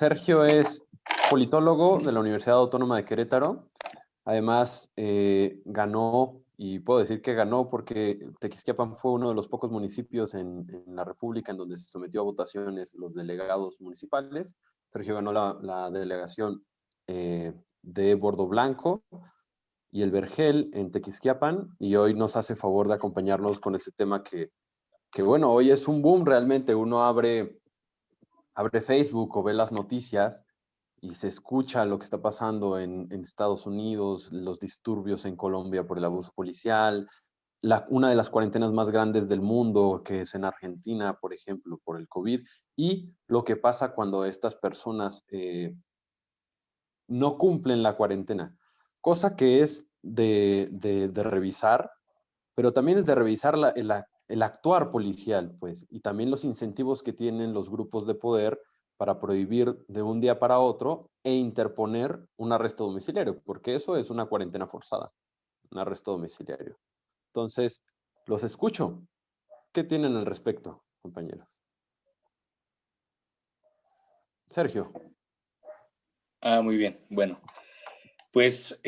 Sergio es politólogo de la Universidad Autónoma de Querétaro. Además, ganó, y puedo decir que ganó porque Tequisquiapan fue uno de los pocos municipios en la República en donde se sometió a votaciones los delegados municipales. Sergio ganó la delegación de Bordo Blanco y el Vergel en Tequisquiapan, y hoy nos hace favor de acompañarnos con ese tema que bueno, hoy es un boom realmente. Uno abre Facebook o ve las noticias y se escucha lo que está pasando en Estados Unidos, los disturbios en Colombia por el abuso policial, una de las cuarentenas más grandes del mundo, que es en Argentina, por ejemplo, por el COVID, y lo que pasa cuando estas personas no cumplen la cuarentena, cosa que es de revisar, pero también es de revisar el actuar policial, pues, y también los incentivos que tienen los grupos de poder para prohibir de un día para otro e interponer un arresto domiciliario, porque eso es una cuarentena forzada, un arresto domiciliario. Entonces, los escucho. ¿Qué tienen al respecto, compañeros? Sergio. Muy bien. Bueno, pues,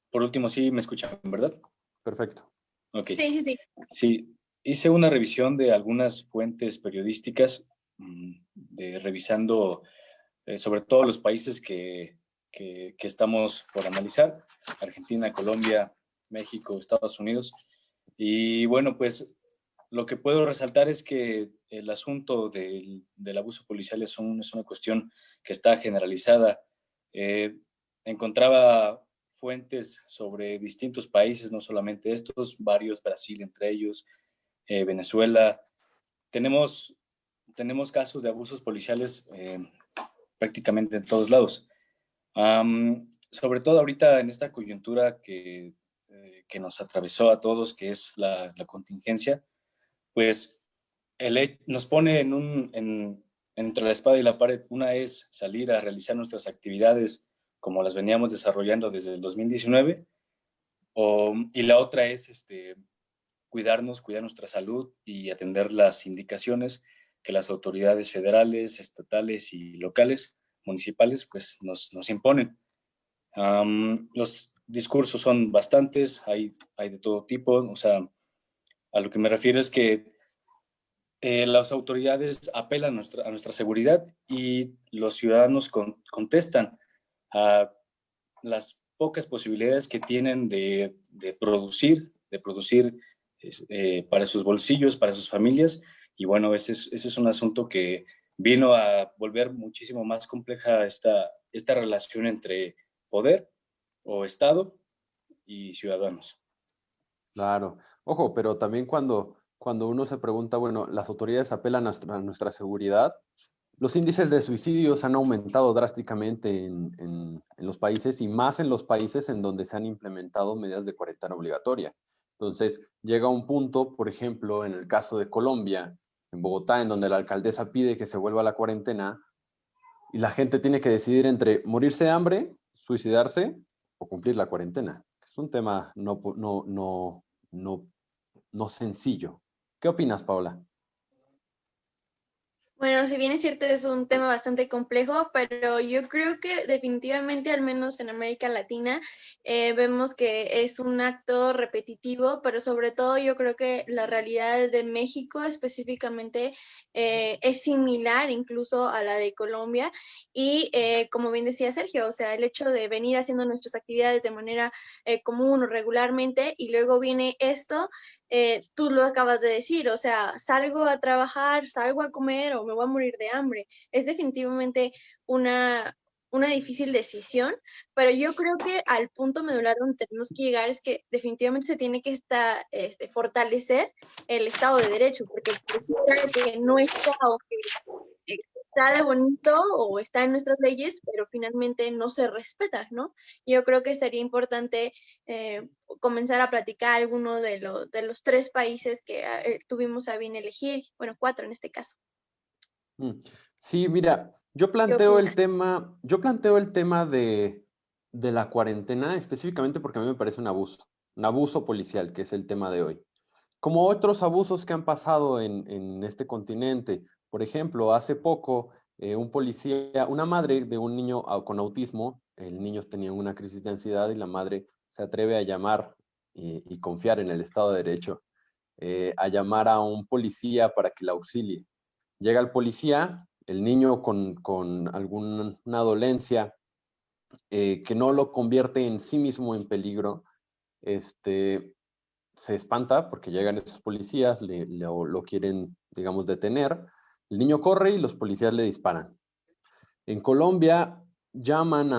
por último, sí me escuchan, ¿verdad? Perfecto. Ok. Sí. Sí, hice una revisión de algunas fuentes periodísticas, revisando sobre todo los países que estamos por analizar: Argentina, Colombia, México, Estados Unidos. Y bueno, pues lo que puedo resaltar es que el asunto del abuso policial es una cuestión que está generalizada. Encontraba fuentes sobre distintos países, no solamente estos, varios, Brasil entre ellos, Venezuela. Tenemos casos de abusos policiales prácticamente en todos lados. Sobre todo ahorita en esta coyuntura que nos atravesó a todos, que es la contingencia, pues nos pone entre la espada y la pared. Una es salir a realizar nuestras actividades como las veníamos desarrollando desde el 2019, y la otra es cuidar nuestra salud y atender las indicaciones que las autoridades federales, estatales y locales, municipales, pues nos imponen. Los discursos son bastantes, hay de todo tipo. O sea, a lo que me refiero es que las autoridades apelan a nuestra seguridad y los ciudadanos contestan a las pocas posibilidades que tienen de producir para sus bolsillos, para sus familias. Y bueno, ese es un asunto que vino a volver muchísimo más compleja esta relación entre poder o Estado y ciudadanos. Claro. Ojo, pero también cuando uno se pregunta, bueno, las autoridades apelan a nuestra seguridad, los índices de suicidios han aumentado drásticamente en los países, y más en los países en donde se han implementado medidas de cuarentena obligatoria. Entonces, llega un punto, por ejemplo, en el caso de Colombia, en Bogotá, en donde la alcaldesa pide que se vuelva a la cuarentena y la gente tiene que decidir entre morirse de hambre, suicidarse o cumplir la cuarentena. Es un tema no sencillo. ¿Qué opinas, Paola? Bueno, si bien es cierto, es un tema bastante complejo, pero yo creo que definitivamente, al menos en América Latina, vemos que es un acto repetitivo, pero sobre todo yo creo que la realidad de México específicamente es similar incluso a la de Colombia. Y como bien decía Sergio, o sea, el hecho de venir haciendo nuestras actividades de manera común o regularmente, y luego viene esto. Tú lo acabas de decir, o sea, salgo a trabajar, salgo a comer o me voy a morir de hambre. Es definitivamente una difícil decisión, pero yo creo que al punto medular donde tenemos que llegar es que definitivamente se tiene que fortalecer el Estado de Derecho, porque pareciera que no está o que está de bonito o está en nuestras leyes, pero finalmente no se respeta, ¿no? Yo creo que sería importante comenzar a platicar alguno de los 3 países que tuvimos a bien elegir, bueno, 4 en este caso. Sí, mira, yo planteo el tema de la cuarentena específicamente porque a mí me parece un abuso policial, que es el tema de hoy. Como otros abusos que han pasado en este continente. Por ejemplo, hace poco un policía, una madre de un niño con autismo, el niño tenía una crisis de ansiedad y la madre se atreve a llamar y confiar en el Estado de Derecho, a llamar a un policía para que la auxilie. Llega el policía, el niño con alguna dolencia que no lo convierte en sí mismo en peligro, se espanta porque llegan esos policías, lo quieren, digamos, detener. El niño corre y los policías le disparan. En Colombia llaman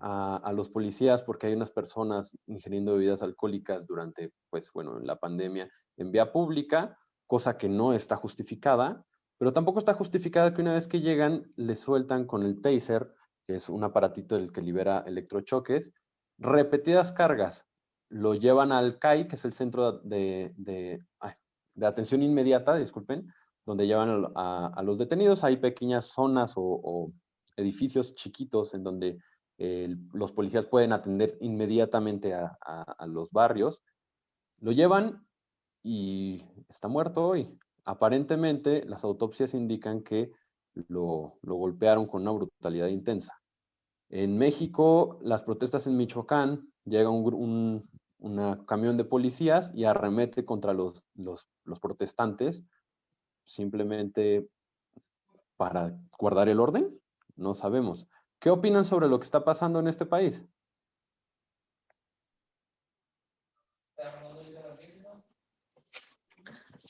a los policías porque hay unas personas ingiriendo bebidas alcohólicas durante, pues bueno, la pandemia en vía pública, cosa que no está justificada, pero tampoco está justificada que una vez que llegan les sueltan con el taser, que es un aparatito del que libera electrochoques, repetidas cargas. Lo llevan al CAI, que es el Centro de Atención Inmediata, disculpen, donde llevan a los detenidos. Hay pequeñas zonas o edificios chiquitos en donde los policías pueden atender inmediatamente a los barrios. Lo llevan y está muerto hoy. Aparentemente, las autopsias indican que lo golpearon con una brutalidad intensa. En México, las protestas en Michoacán, llega un camión de policías y arremete contra los protestantes, simplemente para guardar el orden. No sabemos. ¿Qué opinan sobre lo que está pasando en este país?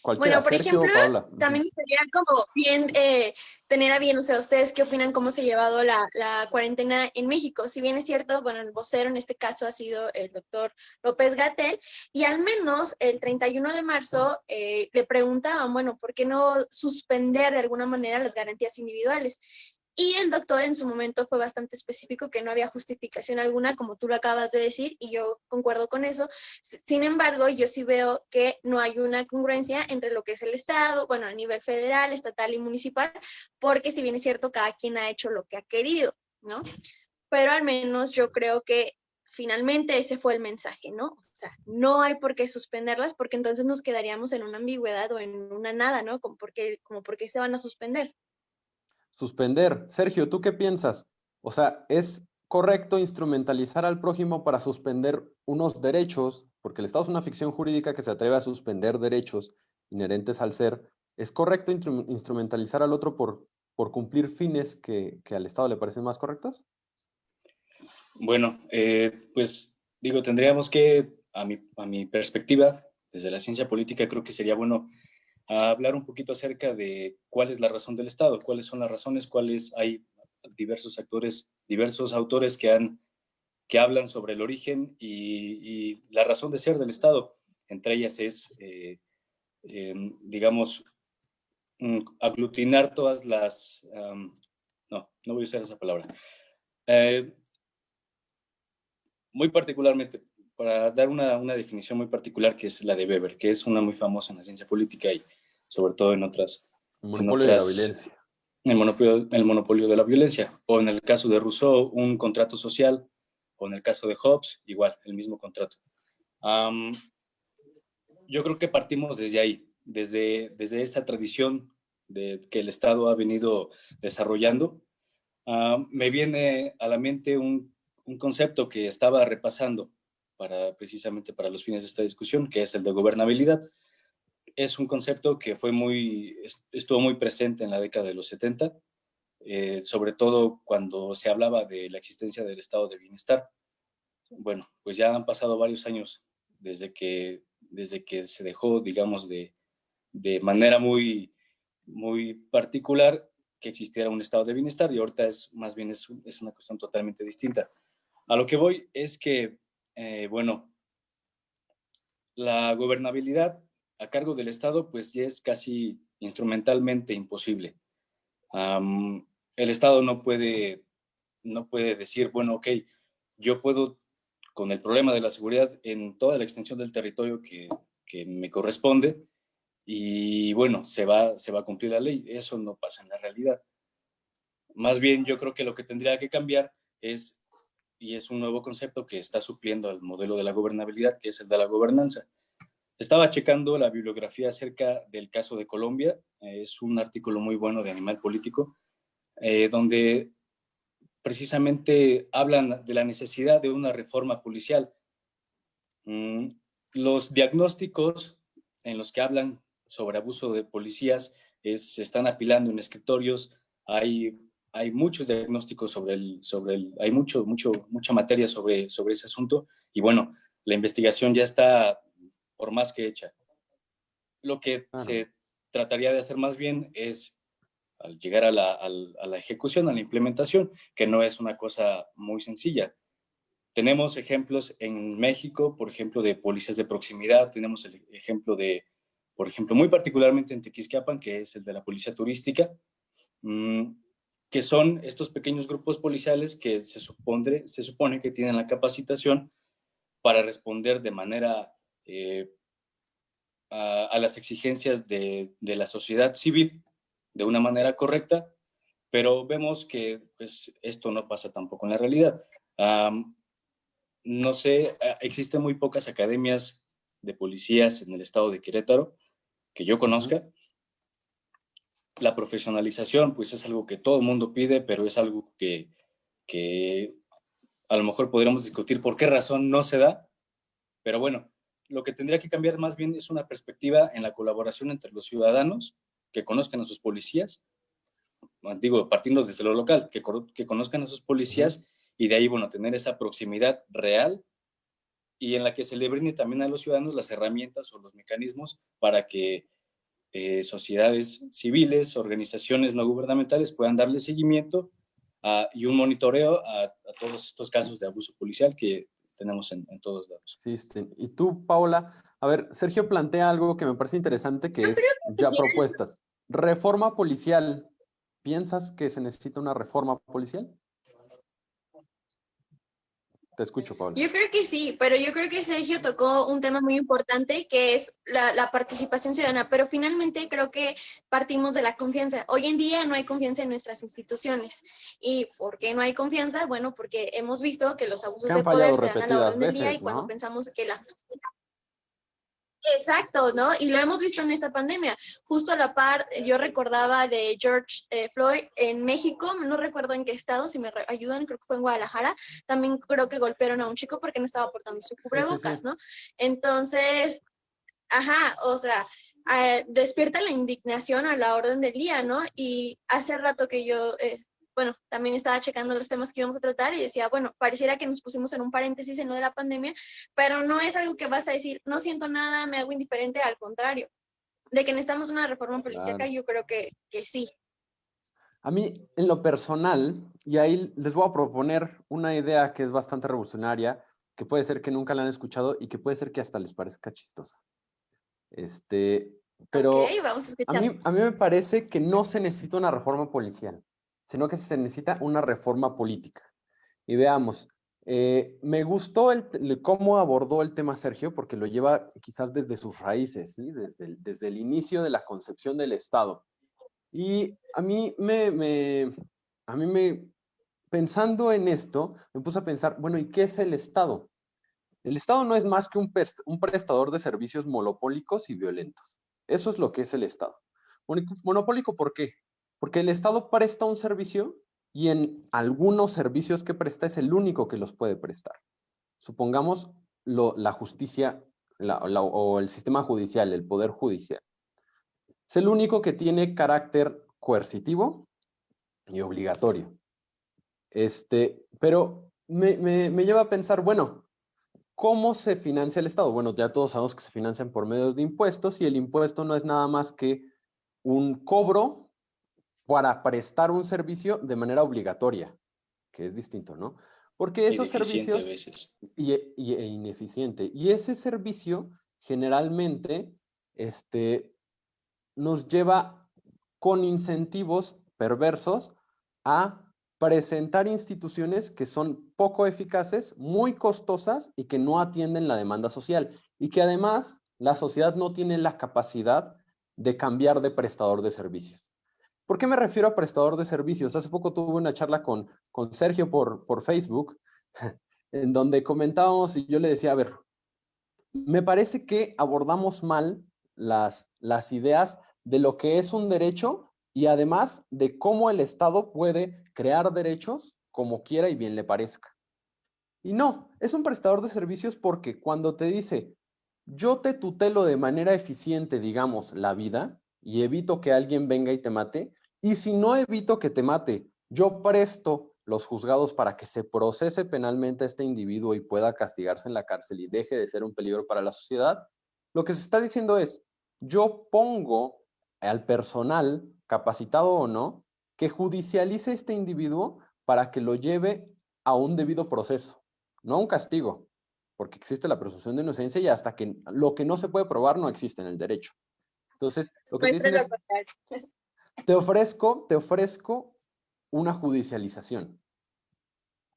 Cualquiera, Bueno, por Sergio o ejemplo, Paula. también sería como bien tener a bien, o sea, ustedes qué opinan cómo se ha llevado la cuarentena en México. Si bien es cierto, bueno, el vocero en este caso ha sido el doctor López-Gatell, y al menos el 31 de marzo le preguntaban, bueno, ¿por qué no suspender de alguna manera las garantías individuales? Y el doctor en su momento fue bastante específico que no había justificación alguna, como tú lo acabas de decir, y yo concuerdo con eso. Sin embargo, yo sí veo que no hay una congruencia entre lo que es el Estado, bueno, a nivel federal, estatal y municipal, porque si bien es cierto, cada quien ha hecho lo que ha querido, ¿no? Pero al menos yo creo que finalmente ese fue el mensaje, ¿no? O sea, no hay por qué suspenderlas porque entonces nos quedaríamos en una ambigüedad o en una nada, ¿no? Como por qué se van a suspender. Suspender. Sergio, ¿tú qué piensas? O sea, ¿es correcto instrumentalizar al prójimo para suspender unos derechos? Porque el Estado es una ficción jurídica que se atreve a suspender derechos inherentes al ser. ¿Es correcto instrumentalizar al otro por cumplir fines que al Estado le parecen más correctos? Bueno, pues digo, tendríamos que, a mi perspectiva, desde la ciencia política, creo que sería bueno hablar un poquito acerca de cuál es la razón del Estado, cuáles son las razones, hay diversos actores, diversos autores que hablan sobre el origen y la razón de ser del Estado. Entre ellas es, digamos, aglutinar todas las... no voy a usar esa palabra. Muy particularmente, para dar una definición muy particular, que es la de Weber, que es una muy famosa en la ciencia política y sobre todo en otras... El monopolio de la violencia. El monopolio de la violencia, o en el caso de Rousseau, un contrato social, o en el caso de Hobbes, igual, el mismo contrato. Yo creo que partimos desde ahí, desde esa tradición que el Estado ha venido desarrollando. Me viene a la mente un concepto que estaba repasando precisamente para los fines de esta discusión, que es el de gobernabilidad. Es un concepto que estuvo muy presente en la década de los 70, sobre todo cuando se hablaba de la existencia del estado de bienestar. Bueno, pues ya han pasado varios años desde que se dejó, digamos, de manera muy particular que existiera un estado de bienestar, y ahorita más bien es una cuestión totalmente distinta. A lo que voy es que, bueno, la gobernabilidad a cargo del Estado pues ya es casi instrumentalmente imposible. El Estado no puede decir, bueno, ok, yo puedo, con el problema de la seguridad en toda la extensión del territorio que me corresponde, y bueno, se va a cumplir la ley. Eso no pasa en la realidad. Más bien, yo creo que lo que tendría que cambiar y es un nuevo concepto que está supliendo al modelo de la gobernabilidad, que es el de la gobernanza. Estaba checando la bibliografía acerca del caso de Colombia. Es un artículo muy bueno de Animal Político. donde precisamente hablan de la necesidad de una reforma policial. Los diagnósticos en los que hablan sobre abuso de policías se están apilando en escritorios. Hay muchos diagnósticos hay mucha materia sobre ese asunto, y bueno, la investigación ya está por más que hecha. Lo que se trataría de hacer más bien es, al llegar a la ejecución, a la implementación, que no es una cosa muy sencilla. Tenemos ejemplos en México, por ejemplo, de policías de proximidad. Tenemos el ejemplo por ejemplo, muy particularmente en Tequisquiapan, que es el de la policía turística, que son estos pequeños grupos policiales que se supone que tienen la capacitación para responder de manera a las exigencias de la sociedad civil de una manera correcta, pero vemos que pues, esto no pasa tampoco en la realidad. No sé, existen muy pocas academias de policías en el estado de Querétaro que yo conozca. La profesionalización, pues es algo que todo el mundo pide, pero es algo que a lo mejor podríamos discutir por qué razón no se da. Pero bueno, lo que tendría que cambiar más bien es una perspectiva en la colaboración entre los ciudadanos que conozcan a sus policías, digo, partiendo desde lo local, que conozcan a sus policías, y de ahí, bueno, tener esa proximidad real y en la que se le brinde también a los ciudadanos las herramientas o los mecanismos para que sociedades civiles, organizaciones no gubernamentales puedan darle seguimiento y un monitoreo a todos estos casos de abuso policial que tenemos en todos lados. Existen. Y tú, Paola, a ver, Sergio plantea algo que me parece interesante, que es ya propuestas. Reforma policial. ¿Piensas que se necesita una reforma policial? Te escucho, Paola. Yo creo que sí, pero yo creo que Sergio tocó un tema muy importante, que es la participación ciudadana, pero finalmente creo que partimos de la confianza. Hoy en día no hay confianza en nuestras instituciones. ¿Y por qué no hay confianza? Bueno, porque hemos visto que los abusos de poder se dan a la orden del día, y cuando pensamos que la justicia... Exacto, ¿no? Y lo hemos visto en esta pandemia. Justo a la par, yo recordaba de George Floyd en México, no recuerdo en qué estado, si me ayudan, creo que fue en Guadalajara. También creo que golpearon a un chico porque no estaba portando su cubrebocas, sí. ¿No? Entonces, o sea, despierta la indignación a la orden del día, ¿no? Y hace rato que yo... bueno, también estaba checando los temas que íbamos a tratar y decía, bueno, pareciera que nos pusimos en un paréntesis en lo de la pandemia, pero no es algo que vas a decir, no siento nada, me hago indiferente, al contrario. De que necesitamos una reforma policíaca, claro. Yo creo que sí. A mí, en lo personal, y ahí les voy a proponer una idea que es bastante revolucionaria, que puede ser que nunca la han escuchado y que puede ser que hasta les parezca chistosa. Pero okay, vamos a a mí me parece que no se necesita una reforma policial, sino que se necesita una reforma política. Y veamos, me gustó cómo abordó el tema Sergio, porque lo lleva quizás desde sus raíces, ¿sí? Desde el inicio de la concepción del Estado. Y a mí pensando en esto, me puse a pensar, bueno, ¿y qué es el Estado? El Estado no es más que un prestador de servicios monopólicos y violentos. Eso es lo que es el Estado. Monopólico, ¿por qué? Porque el Estado presta un servicio y en algunos servicios que presta es el único que los puede prestar. Supongamos la justicia o el sistema judicial, el poder judicial. Es el único que tiene carácter coercitivo y obligatorio. Pero me lleva a pensar, bueno, ¿cómo se financia el Estado? Bueno, ya todos sabemos que se financian por medio de impuestos y el impuesto no es nada más que un cobro para prestar un servicio de manera obligatoria, que es distinto, ¿no? Porque esos servicios... a veces. E ineficiente. Y ese servicio generalmente nos lleva con incentivos perversos a presentar instituciones que son poco eficaces, muy costosas y que no atienden la demanda social. Y que además la sociedad no tiene la capacidad de cambiar de prestador de servicios. ¿Por qué me refiero a prestador de servicios? Hace poco tuve una charla con Sergio por Facebook, en donde comentábamos y yo le decía, a ver, me parece que abordamos mal las ideas de lo que es un derecho y además de cómo el Estado puede crear derechos como quiera y bien le parezca. Y no, es un prestador de servicios porque cuando te dice, yo te tutelo de manera eficiente, digamos, la vida, y evito que alguien venga y te mate, y si no evito que te mate, yo presto los juzgados para que se procese penalmente a este individuo y pueda castigarse en la cárcel y deje de ser un peligro para la sociedad, lo que se está diciendo es, yo pongo al personal, capacitado o no, que judicialice a este individuo para que lo lleve a un debido proceso, no a un castigo, porque existe la presunción de inocencia y hasta que lo que no se puede probar no existe en el derecho. Entonces, lo que te dicen es, te ofrezco una judicialización.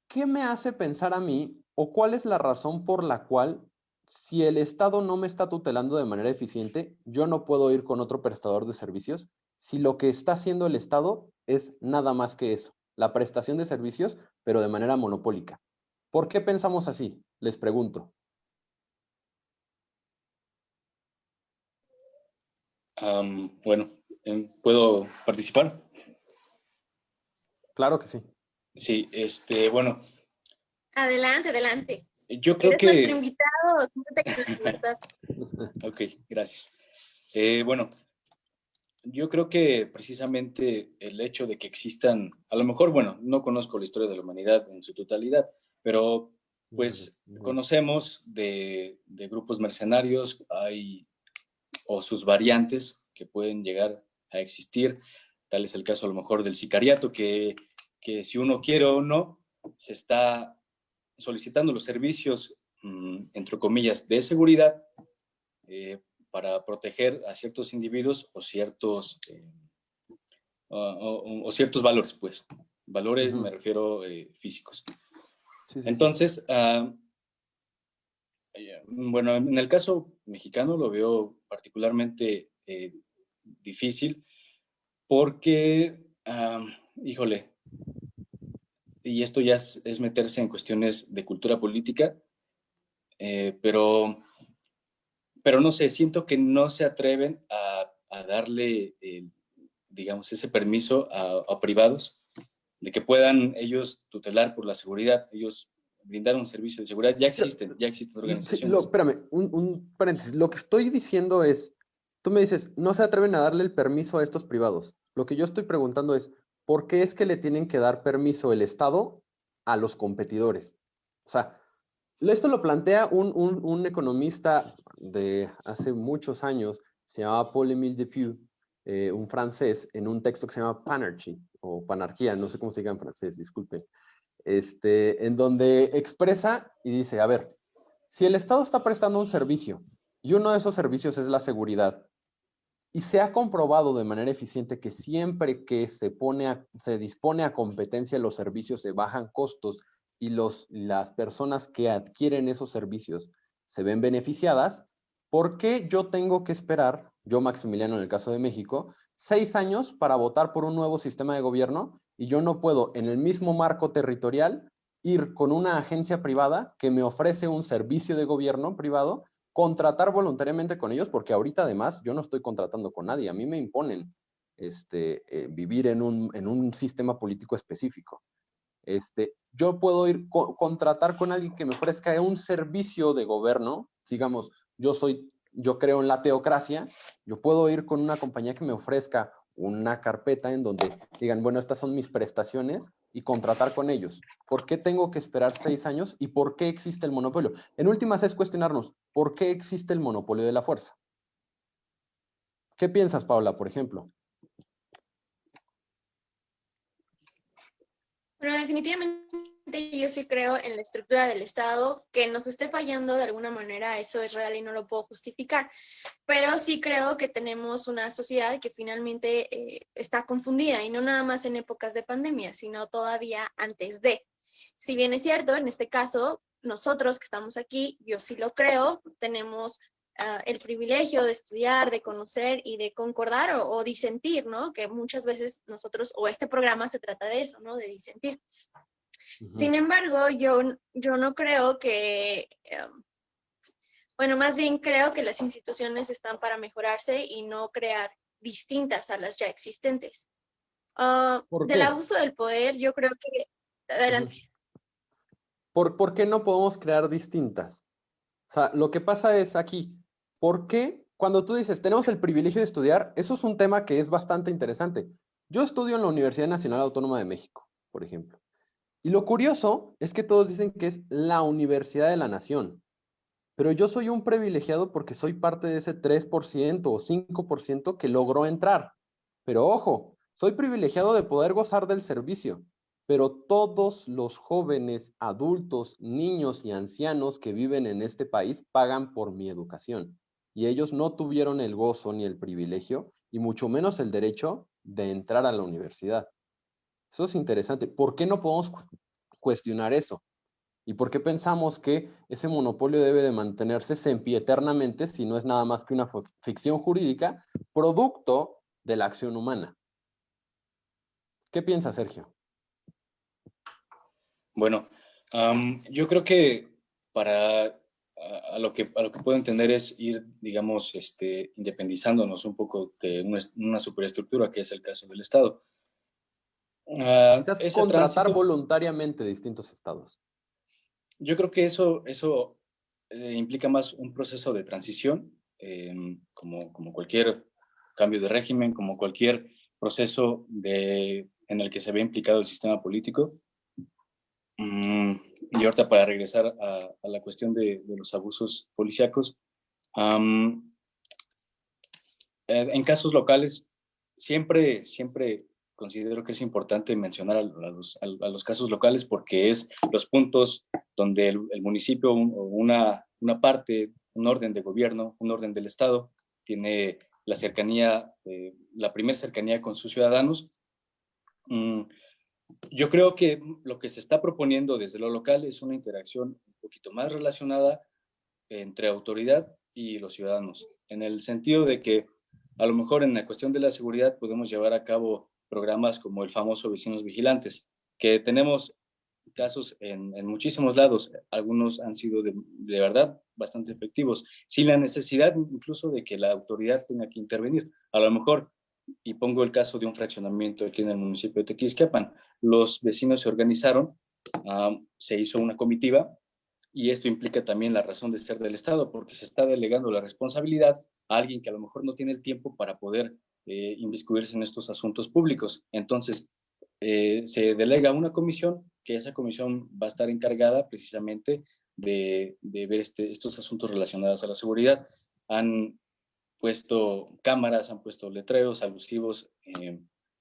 ¿Qué me hace pensar a mí o cuál es la razón por la cual si el Estado no me está tutelando de manera eficiente, yo no puedo ir con otro prestador de servicios si lo que está haciendo el Estado es nada más que eso, la prestación de servicios, pero de manera monopólica? ¿Por qué pensamos así? Les pregunto. Bueno, ¿puedo participar? Claro que sí. Sí, bueno, Adelante, adelante. yo creo Eres nuestro que... invitado, siéntate con libertad. Ok, gracias. Bueno, yo creo que precisamente el hecho de que existan, a lo mejor, bueno, no conozco la historia de la humanidad en su totalidad, pero pues conocemos de grupos mercenarios, o sus variantes que pueden llegar a existir. Tal es el caso a lo mejor del sicariato, que si uno quiere o no, se está solicitando los servicios, entre comillas, de seguridad, para proteger a ciertos individuos o ciertos, o ciertos valores, pues. Valores, me refiero físicos. Sí, sí, Entonces, bueno, en el caso mexicano lo veo particularmente difícil porque, híjole, y esto ya es meterse en cuestiones de cultura política, pero no sé, siento que no se atreven a darle, digamos, ese permiso a privados de que puedan ellos tutelar por la seguridad, ellos brindar un servicio de seguridad. Ya existen Sí, organizaciones. espérame, un paréntesis. Lo que estoy diciendo es, tú me dices, no se atreven a darle el permiso a estos privados. Lo que yo estoy preguntando es, ¿por qué es que le tienen que dar permiso el Estado a los competidores? O sea, esto lo plantea un economista de hace muchos años, se llamaba Paul-Émile Dupuy, un francés, en un texto que se llama Panarchy, o Panarquía, no sé cómo se diga en francés, disculpe, en donde expresa y dice, a ver, si el Estado está prestando un servicio y uno de esos servicios es la seguridad, y se ha comprobado de manera eficiente que siempre que se dispone a competencia los servicios se bajan costos y las personas que adquieren esos servicios se ven beneficiadas, ¿por qué yo tengo que esperar, yo Maximiliano en el caso de México, 6 años para votar por un nuevo sistema de gobierno y yo no puedo en el mismo marco territorial ir con una agencia privada que me ofrece un servicio de gobierno privado, contratar voluntariamente con ellos, porque ahorita además yo no estoy contratando con nadie, a mí me imponen vivir en un sistema político específico. Yo puedo ir contratar con alguien que me ofrezca un servicio de gobierno, digamos, yo creo en la teocracia, yo puedo ir con una compañía que me ofrezca una carpeta en donde digan, bueno, estas son mis prestaciones y contratar con ellos. ¿Por qué tengo que esperar 6 años y por qué existe el monopolio? En últimas es cuestionarnos, ¿por qué existe el monopolio de la fuerza? ¿Qué piensas, Paula, por ejemplo? Bueno, definitivamente yo sí creo en la estructura del Estado, que nos esté fallando de alguna manera, eso es real y no lo puedo justificar, pero sí creo que tenemos una sociedad que finalmente está confundida y no nada más en épocas de pandemia, sino todavía antes de. Si bien es cierto, en este caso, nosotros que estamos aquí, yo sí lo creo, tenemos el privilegio de estudiar, de conocer y de concordar o disentir, ¿no? Que muchas veces nosotros, o este programa se trata de eso, ¿no? De disentir. Sin embargo, yo no creo que, bueno, más bien creo que las instituciones están para mejorarse y no crear distintas a las ya existentes. ¿Por Del qué? abuso del poder, yo creo que... Adelante. ¿Por qué no podemos crear distintas? O sea, lo que pasa es aquí, ¿por qué cuando tú dices tenemos el privilegio de estudiar? Eso es un tema que es bastante interesante. Yo estudio en la Universidad Nacional Autónoma de México, por ejemplo. Y lo curioso es que todos dicen que es la Universidad de la Nación. Pero yo soy un privilegiado porque soy parte de ese 3% o 5% que logró entrar. Pero ojo, soy privilegiado de poder gozar del servicio, pero todos los jóvenes, adultos, niños y ancianos que viven en este país pagan por mi educación. Y ellos no tuvieron el gozo ni el privilegio, y mucho menos el derecho de entrar a la universidad. Eso es interesante. ¿Por qué no podemos cuestionar eso? ¿Y por qué pensamos que ese monopolio debe de mantenerse sempiternamente si no es nada más que una ficción jurídica producto de la acción humana? ¿Qué piensa Sergio? Bueno, yo creo que a lo que puedo entender es ir, digamos, independizándonos un poco de una superestructura que es el caso del Estado. Quizás Ese contratar tránsito, voluntariamente distintos estados. yo creo que eso implica más un proceso de transición, como cualquier cambio de régimen, como cualquier proceso en el que se ve implicado el sistema político. Y ahorita para regresar a la cuestión de los abusos policíacos, en casos locales siempre considero que es importante mencionar a los casos locales porque es los puntos donde el municipio o una parte, un orden de gobierno, un orden del Estado, tiene la cercanía, la primera cercanía con sus ciudadanos. Yo creo que lo que se está proponiendo desde lo local es una interacción un poquito más relacionada entre autoridad y los ciudadanos, en el sentido de que a lo mejor en la cuestión de la seguridad podemos llevar a cabo programas como el famoso Vecinos Vigilantes, que tenemos casos en muchísimos lados, algunos han sido de verdad bastante efectivos, sin la necesidad incluso de que la autoridad tenga que intervenir. A lo mejor, y pongo el caso de un fraccionamiento aquí en el municipio de Tequisquiapan, los vecinos se organizaron, se hizo una comitiva, y esto implica también la razón de ser del Estado, porque se está delegando la responsabilidad a alguien que a lo mejor no tiene el tiempo para poder inmiscuirse en estos asuntos públicos. Entonces, se delega una comisión, que esa comisión va a estar encargada precisamente de ver estos asuntos relacionados a la seguridad. Han puesto cámaras, han puesto letreros alusivos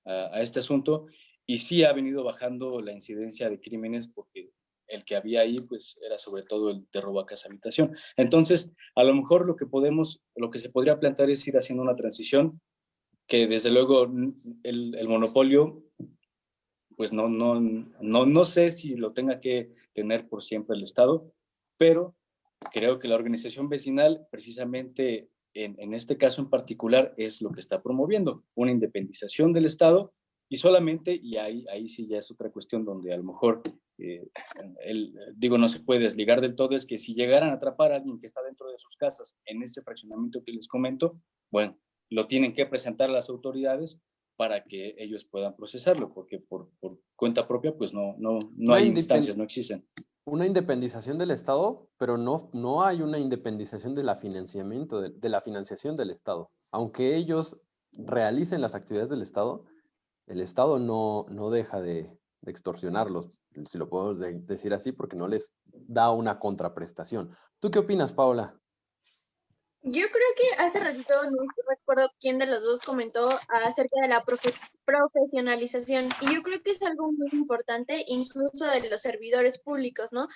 a este asunto, y sí ha venido bajando la incidencia de crímenes porque el que había ahí pues era sobre todo el de robo a casa habitación. Entonces, a lo mejor lo que se podría plantear es ir haciendo una transición que desde luego el monopolio pues no sé si lo tenga que tener por siempre el Estado, pero creo que la organización vecinal precisamente en este caso en particular es lo que está promoviendo, una independización del Estado y solamente, y ahí sí ya es otra cuestión donde a lo mejor, digo, no se puede desligar del todo, es que si llegaran a atrapar a alguien que está dentro de sus casas en este fraccionamiento que les comento, bueno, lo tienen que presentar a las autoridades para que ellos puedan procesarlo, porque por cuenta propia, pues no Una, hay independ instancias, no existen. una independización del Estado, pero no hay una independización de la financiamiento, de la financiación del Estado. Aunque ellos realicen las actividades del Estado, el Estado no deja de extorsionarlos, si lo podemos decir así, porque no les da una contraprestación. ¿Tú qué opinas, Paola? Yo creo que hace ratito, no recuerdo quién de los dos comentó acerca de la profesionalización, y yo creo que es algo muy importante, incluso de los servidores públicos, ¿no?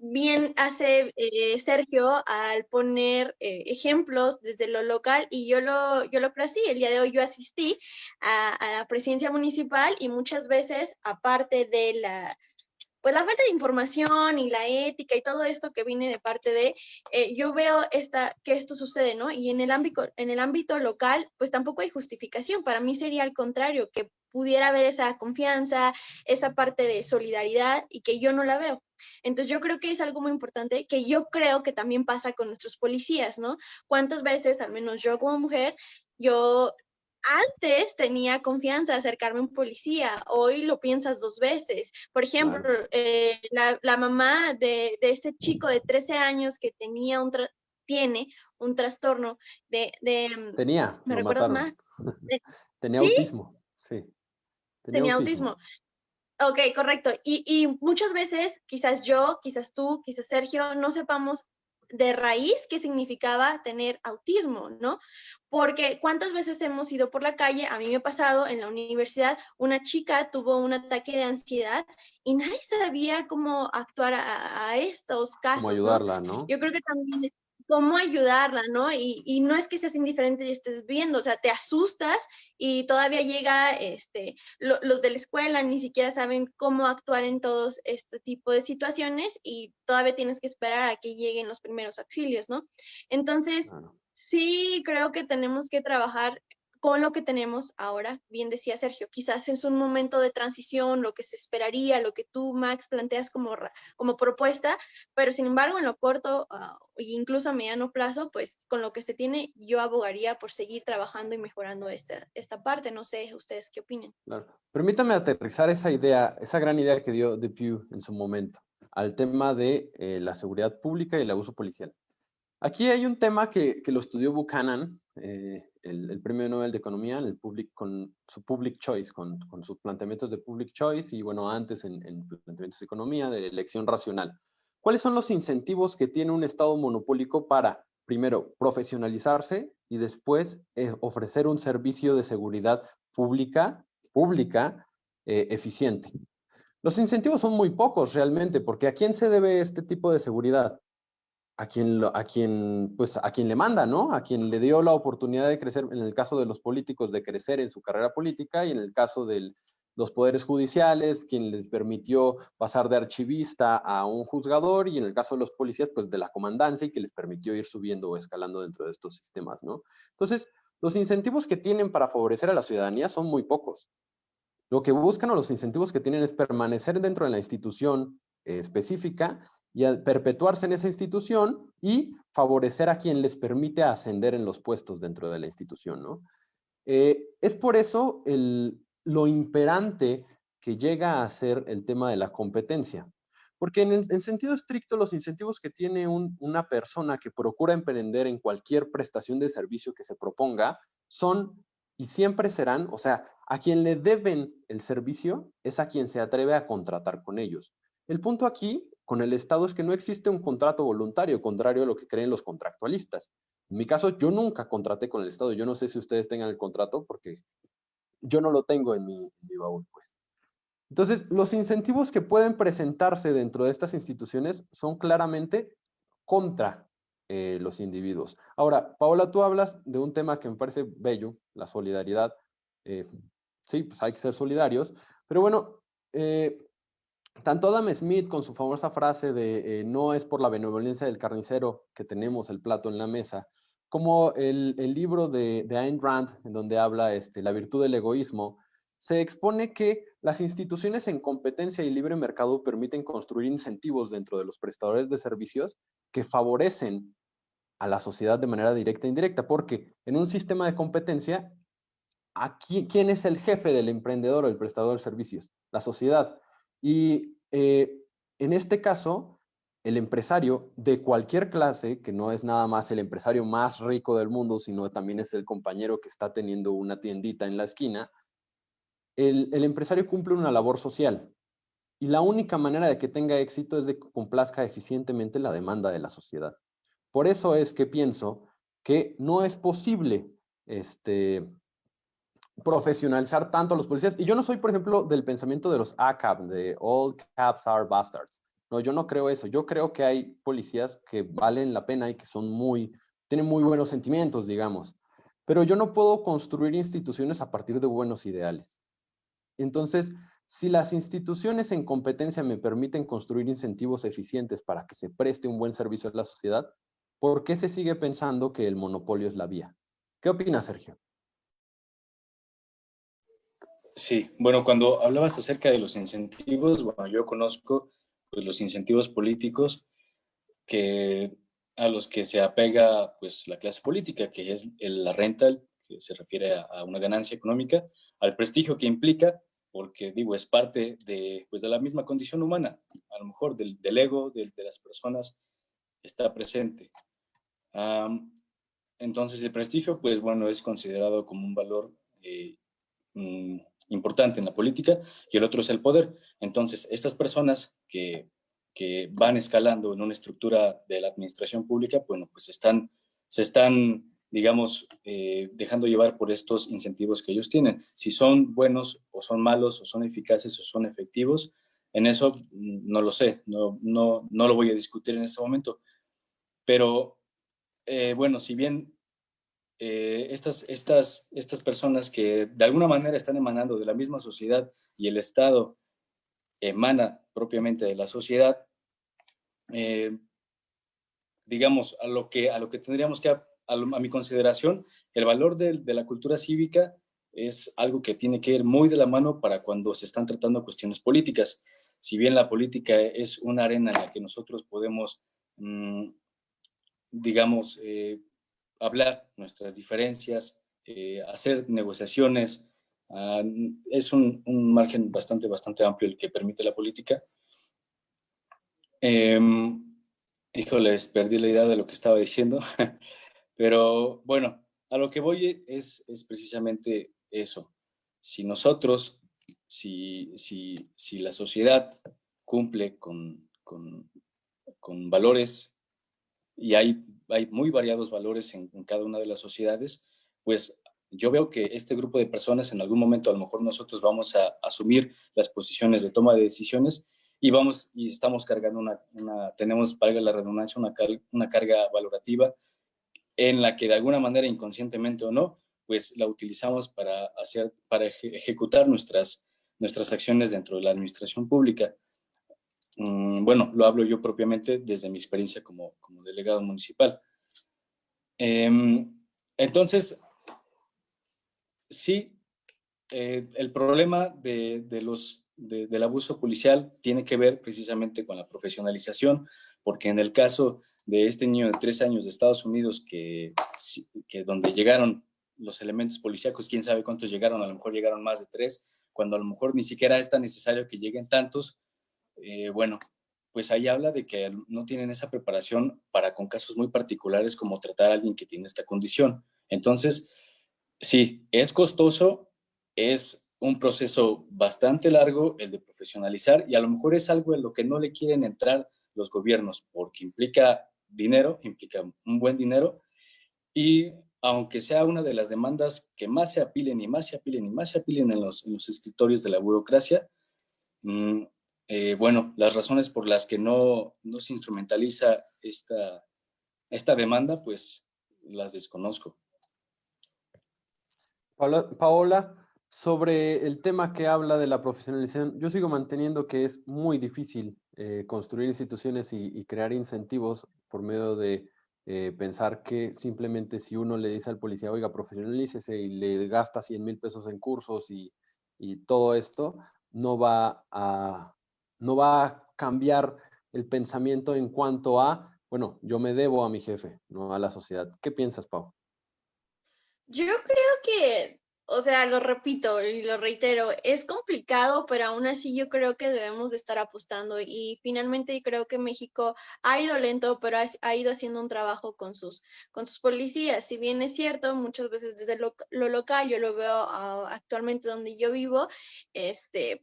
Bien hace Sergio al poner ejemplos desde lo local, y yo lo creo así. El día de hoy yo asistí a la presidencia municipal y muchas veces, aparte de pues la falta de información y la ética y todo esto que viene de parte de, yo veo que esto sucede, ¿no? Y en el ámbito local, pues tampoco hay justificación. Para mí sería al contrario, que pudiera haber esa confianza, esa parte de solidaridad, y que yo no la veo. Entonces yo creo que es algo muy importante, que yo creo que también pasa con nuestros policías, ¿no? ¿Cuántas veces, al menos yo como mujer, yo antes tenía confianza de acercarme a un policía, hoy lo piensas 2 veces. Por ejemplo, Claro. la mamá de este chico de 13 años que tiene un trastorno Tenía, ¿me lo recuerdas, mataron. Max? De- Tenía ¿Sí? autismo, sí, tenía Tenía autismo. autismo. Ok, correcto. Y muchas veces, quizás yo, quizás tú, quizás Sergio, no sepamos de raíz qué significaba tener autismo, ¿no? Porque cuántas veces hemos ido por la calle, a mí me ha pasado en la universidad, una chica tuvo un ataque de ansiedad y nadie sabía cómo actuar a estos Cómo casos, ¿no? ayudarla, ¿no? Yo creo que también cómo ayudarla, ¿no? Y no es que seas indiferente y estés viendo, o sea, te asustas y todavía llega los de la escuela ni siquiera saben cómo actuar en todos este tipo de situaciones y todavía tienes que esperar a que lleguen los primeros auxilios, ¿no? Entonces, Claro. sí creo que tenemos que trabajar con lo que tenemos ahora. Bien decía Sergio, quizás es un momento de transición, lo que se esperaría, lo que tú, Max, planteas como propuesta, pero sin embargo, en lo corto e incluso a mediano plazo, pues con lo que se tiene, yo abogaría por seguir trabajando y mejorando esta parte. No sé, ustedes qué opinan. Claro. Permítame aterrizar esa idea, esa gran idea que dio Depew en su momento, al tema de la seguridad pública y el abuso policial. Aquí hay un tema que lo estudió Buchanan, el premio Nobel de Economía, con su public choice, con sus planteamientos de public choice y bueno, antes en planteamientos de economía, de elección racional. ¿Cuáles son los incentivos que tiene un Estado monopólico para, primero, profesionalizarse y después ofrecer un servicio de seguridad pública eficiente? Los incentivos son muy pocos realmente, porque ¿a quién se debe este tipo de seguridad? A quien le manda, ¿no? A quien le dio la oportunidad de crecer, en el caso de los políticos, de crecer en su carrera política, y en el caso de los poderes judiciales, quien les permitió pasar de archivista a un juzgador, y en el caso de los policías, pues de la comandancia, y que les permitió ir subiendo o escalando dentro de estos sistemas, ¿no? Entonces, los incentivos que tienen para favorecer a la ciudadanía son muy pocos. Lo que buscan o los incentivos que tienen es permanecer dentro de la institución específica y perpetuarse en esa institución y favorecer a quien les permite ascender en los puestos dentro de la institución, ¿no? Es por eso lo imperante que llega a ser el tema de la competencia. Porque en sentido estricto, los incentivos que tiene una persona que procura emprender en cualquier prestación de servicio que se proponga son y siempre serán, o sea, a quien le deben el servicio es a quien se atreve a contratar con ellos. El punto aquí con el Estado es que no existe un contrato voluntario, contrario a lo que creen los contractualistas. En mi caso, yo nunca contraté con el Estado. Yo no sé si ustedes tengan el contrato porque yo no lo tengo en mi baúl, pues. Entonces, los incentivos que pueden presentarse dentro de estas instituciones son claramente contra los individuos. Ahora, Paola, tú hablas de un tema que me parece bello, la solidaridad. Eh, sí, pues hay que ser solidarios, pero bueno, tanto Adam Smith con su famosa frase de no es por la benevolencia del carnicero que tenemos el plato en la mesa, como el libro de Ayn Rand, en donde habla la virtud del egoísmo, se expone que las instituciones en competencia y libre mercado permiten construir incentivos dentro de los prestadores de servicios que favorecen a la sociedad de manera directa e indirecta, porque en un sistema de competencia, ¿quién es el jefe del emprendedor o el prestador de servicios? La sociedad. Y en este caso, el empresario de cualquier clase, que no es nada más el empresario más rico del mundo, sino también es el compañero que está teniendo una tiendita en la esquina, el empresario cumple una labor social. Y la única manera de que tenga éxito es de que complazca eficientemente la demanda de la sociedad. Por eso es que pienso que no es posible profesionalizar tanto a los policías. Y yo no soy, por ejemplo, del pensamiento de los ACAB, de All Caps Are Bastards. No, yo no creo eso. Yo creo que hay policías que valen la pena y que tienen muy buenos sentimientos, digamos. Pero yo no puedo construir instituciones a partir de buenos ideales. Entonces, si las instituciones en competencia me permiten construir incentivos eficientes para que se preste un buen servicio a la sociedad, ¿por qué se sigue pensando que el monopolio es la vía? ¿Qué opina, Sergio? Sí, bueno, cuando hablabas acerca de los incentivos, bueno, yo conozco pues, los incentivos políticos a los que se apega pues, la clase política, que es la renta, que se refiere a una ganancia económica, al prestigio que implica, porque digo, es parte de, pues, de la misma condición humana, a lo mejor del ego de las personas está presente. Entonces el prestigio, pues bueno, es considerado como un valor importante en la política, y el otro es el poder. Entonces, estas personas que van escalando en una estructura de la administración pública, bueno, pues se están, digamos, dejando llevar por estos incentivos que ellos tienen. Si son buenos o son malos, o son eficaces o son efectivos, en eso no lo sé, no lo voy a discutir en este momento. Pero, bueno, si bien estas personas que de alguna manera están emanando de la misma sociedad y el Estado emana propiamente de la sociedad, digamos, a lo que tendríamos que, a mi consideración, el valor de la cultura cívica es algo que tiene que ir muy de la mano para cuando se están tratando cuestiones políticas. Si bien la política es una arena en la que nosotros podemos, digamos, hablar nuestras diferencias, hacer negociaciones, es un margen bastante amplio el que permite la política. Híjoles, perdí la idea de lo que estaba diciendo, pero bueno, a lo que voy es precisamente eso. Si nosotros, si la sociedad cumple con valores, y hay muy variados valores en cada una de las sociedades, pues yo veo que este grupo de personas en algún momento a lo mejor nosotros vamos a asumir las posiciones de toma de decisiones y estamos cargando tenemos, valga la redundancia, una carga valorativa en la que de alguna manera, inconscientemente o no, pues la utilizamos para ejecutar nuestras acciones dentro de la administración pública. Bueno, lo hablo yo propiamente desde mi experiencia como delegado municipal. Entonces, sí, el problema del abuso policial tiene que ver precisamente con la profesionalización, porque en el caso de este niño de 3 años de Estados Unidos, que donde llegaron los elementos policíacos, quién sabe cuántos llegaron, a lo mejor llegaron más de 3, cuando a lo mejor ni siquiera es tan necesario que lleguen tantos. Bueno, pues ahí habla de que no tienen esa preparación para con casos muy particulares como tratar a alguien que tiene esta condición. Entonces, sí, es costoso, es un proceso bastante largo el de profesionalizar, y a lo mejor es algo en lo que no le quieren entrar los gobiernos porque implica dinero, implica un buen dinero, y aunque sea una de las demandas que más se apilen y más se apilen y más se apilen en los escritorios de la burocracia, bueno, las razones por las que no se instrumentaliza esta demanda, pues las desconozco. Paola, sobre el tema que habla de la profesionalización, yo sigo manteniendo que es muy difícil construir instituciones y crear incentivos por medio de pensar que simplemente si uno le dice al policía, oiga, profesionalícese, y le gasta 100,000 pesos en cursos y todo esto, no va a cambiar el pensamiento en cuanto a, bueno, yo me debo a mi jefe, no a la sociedad. ¿Qué piensas, Pau? Yo creo que, o sea, lo repito y lo reitero, es complicado, pero aún así yo creo que debemos de estar apostando, y finalmente creo que México ha ido lento, pero ha ido haciendo un trabajo con sus policías. Si bien es cierto, muchas veces desde lo local, yo lo veo actualmente donde yo vivo,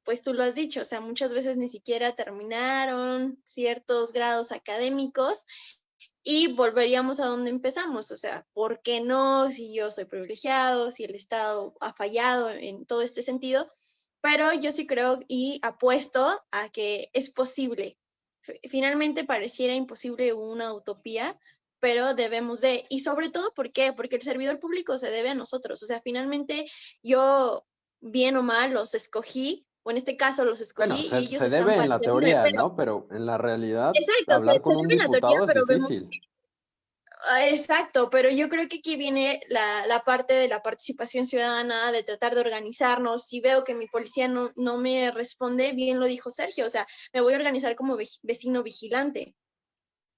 pues tú lo has dicho, o sea, muchas veces ni siquiera terminaron ciertos grados académicos y volveríamos a donde empezamos. O sea, ¿por qué no? Si yo soy privilegiado, si el Estado ha fallado en todo este sentido, pero yo sí creo y apuesto a que es posible. Finalmente pareciera imposible una utopía, pero debemos de, y sobre todo, ¿por qué? Porque el servidor público se debe a nosotros. O sea, finalmente yo, bien o mal, los escogí, o en este caso los escogí, Bueno, y ellos se están debe en para la servirme, teoría, pero ¿no? Pero en la realidad, exacto, hablar se con un debe en la teoría, diputado es pero vemos. difícil. Exacto, pero yo creo que aquí viene la parte de la participación ciudadana, de tratar de organizarnos. Si veo que mi policía no me responde, bien lo dijo Sergio, o sea, me voy a organizar como vecino vigilante.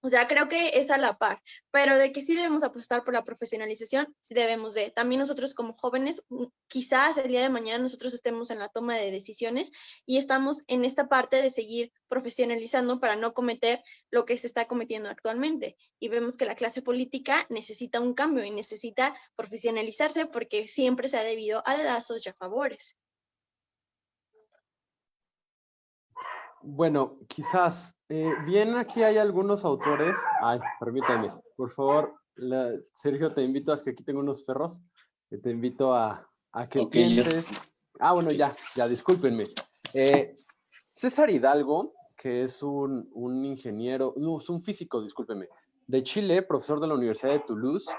O sea, creo que es a la par, pero de que sí debemos apostar por la profesionalización, sí debemos de. También nosotros como jóvenes, quizás el día de mañana nosotros estemos en la toma de decisiones y estamos en esta parte de seguir profesionalizando para no cometer lo que se está cometiendo actualmente. Y vemos que la clase política necesita un cambio y necesita profesionalizarse porque siempre se ha debido a dedazos y a favores. Bueno, quizás, bien aquí hay algunos autores. Ay, permítame, por favor, Sergio, te invito a que aquí tengo unos perros. Te invito a que Ok, pienses. Ah, bueno, ya, discúlpenme. César Hidalgo, que es un ingeniero, no, es un físico, discúlpenme, de Chile, profesor de la Universidad de Toulouse,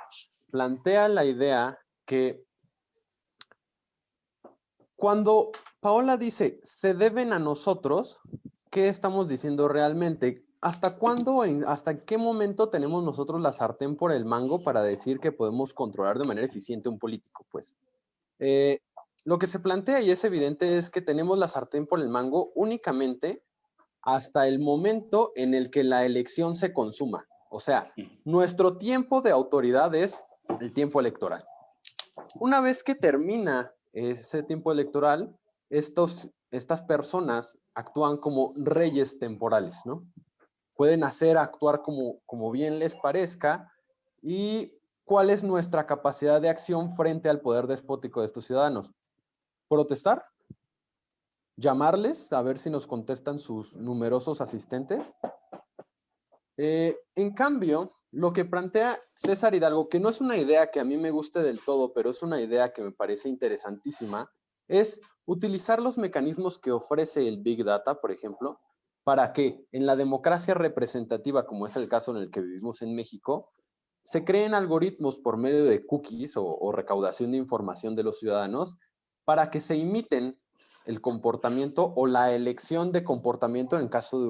plantea la idea que cuando Paola dice, se deben a nosotros, ¿qué estamos diciendo realmente? ¿Hasta cuándo, hasta qué momento tenemos nosotros la sartén por el mango para decir que podemos controlar de manera eficiente un político? Pues lo que se plantea y es evidente es que tenemos la sartén por el mango únicamente hasta el momento en el que la elección se consuma. O sea, nuestro tiempo de autoridad es el tiempo electoral. Una vez que termina ese tiempo electoral, estas personas actúan como reyes temporales, ¿no? Pueden actuar como bien les parezca. ¿Y cuál es nuestra capacidad de acción frente al poder despótico de estos ciudadanos? ¿Protestar? ¿Llamarles a ver si nos contestan sus numerosos asistentes? En cambio, lo que plantea César Hidalgo, que no es una idea que a mí me guste del todo, pero es una idea que me parece interesantísima, es utilizar los mecanismos que ofrece el Big Data, por ejemplo, para que en la democracia representativa, como es el caso en el que vivimos en México, se creen algoritmos por medio de cookies o recaudación de información de los ciudadanos para que se imiten el comportamiento o la elección de comportamiento en caso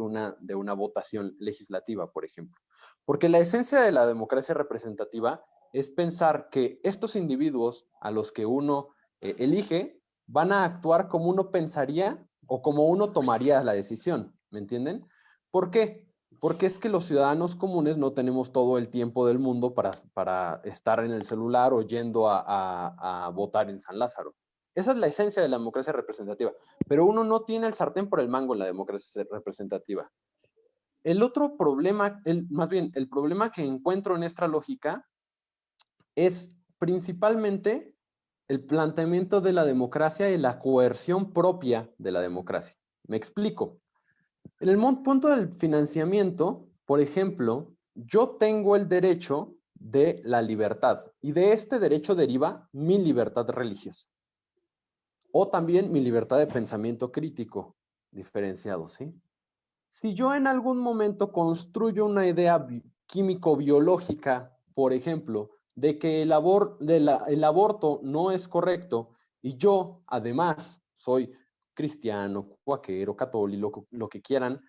de una votación legislativa, por ejemplo. Porque la esencia de la democracia representativa es pensar que estos individuos a los que uno elige van a actuar como uno pensaría o como uno tomaría la decisión, ¿me entienden? ¿Por qué? Porque es que los ciudadanos comunes no tenemos todo el tiempo del mundo para estar en el celular o yendo a votar en San Lázaro. Esa es la esencia de la democracia representativa, pero uno no tiene el sartén por el mango en la democracia representativa. El otro problema, más bien, el problema que encuentro en esta lógica es principalmente el planteamiento de la democracia y la coerción propia de la democracia. Me explico. En el punto del financiamiento, por ejemplo, yo tengo el derecho de la libertad y de este derecho deriva mi libertad religiosa. O también mi libertad de pensamiento crítico, diferenciado, ¿sí? Si yo en algún momento construyo una idea químico-biológica, por ejemplo, de que el aborto no es correcto y yo además soy cristiano, cuáquero, católico, lo que quieran,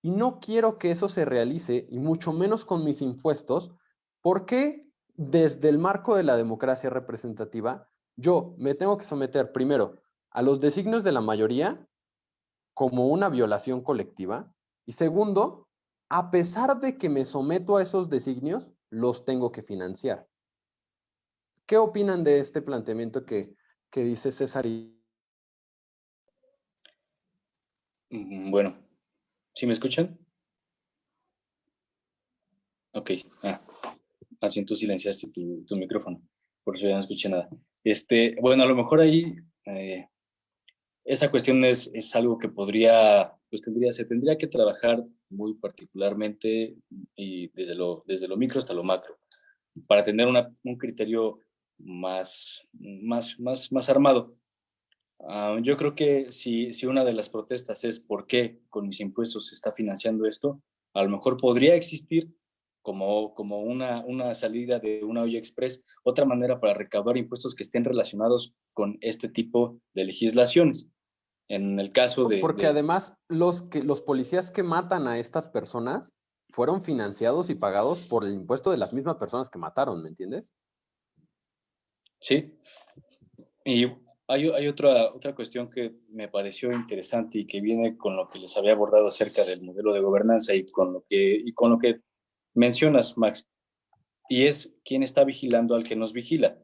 y no quiero que eso se realice, y mucho menos con mis impuestos, ¿por qué desde el marco de la democracia representativa yo me tengo que someter primero a los designios de la mayoría como una violación colectiva? Y segundo, a pesar de que me someto a esos designios, los tengo que financiar. ¿Qué opinan de este planteamiento que dice César? Bueno, ¿sí me escuchan? Ok, más bien tú silenciaste tu micrófono, por eso ya no escuché nada. Bueno, a lo mejor ahí esa cuestión es algo que se tendría que trabajar muy particularmente y desde lo micro hasta lo macro, para tener un criterio más armado. Yo creo que si una de las protestas es por qué con mis impuestos se está financiando esto, a lo mejor podría existir como una salida de una olla express, otra manera para recaudar impuestos que estén relacionados con este tipo de legislaciones. En el caso Porque además los policías que matan a estas personas fueron financiados y pagados por el impuesto de las mismas personas que mataron, ¿me entiendes? Sí, y hay otra cuestión que me pareció interesante y que viene con lo que les había abordado acerca del modelo de gobernanza y con lo que mencionas, Max, y es quién está vigilando al que nos vigila.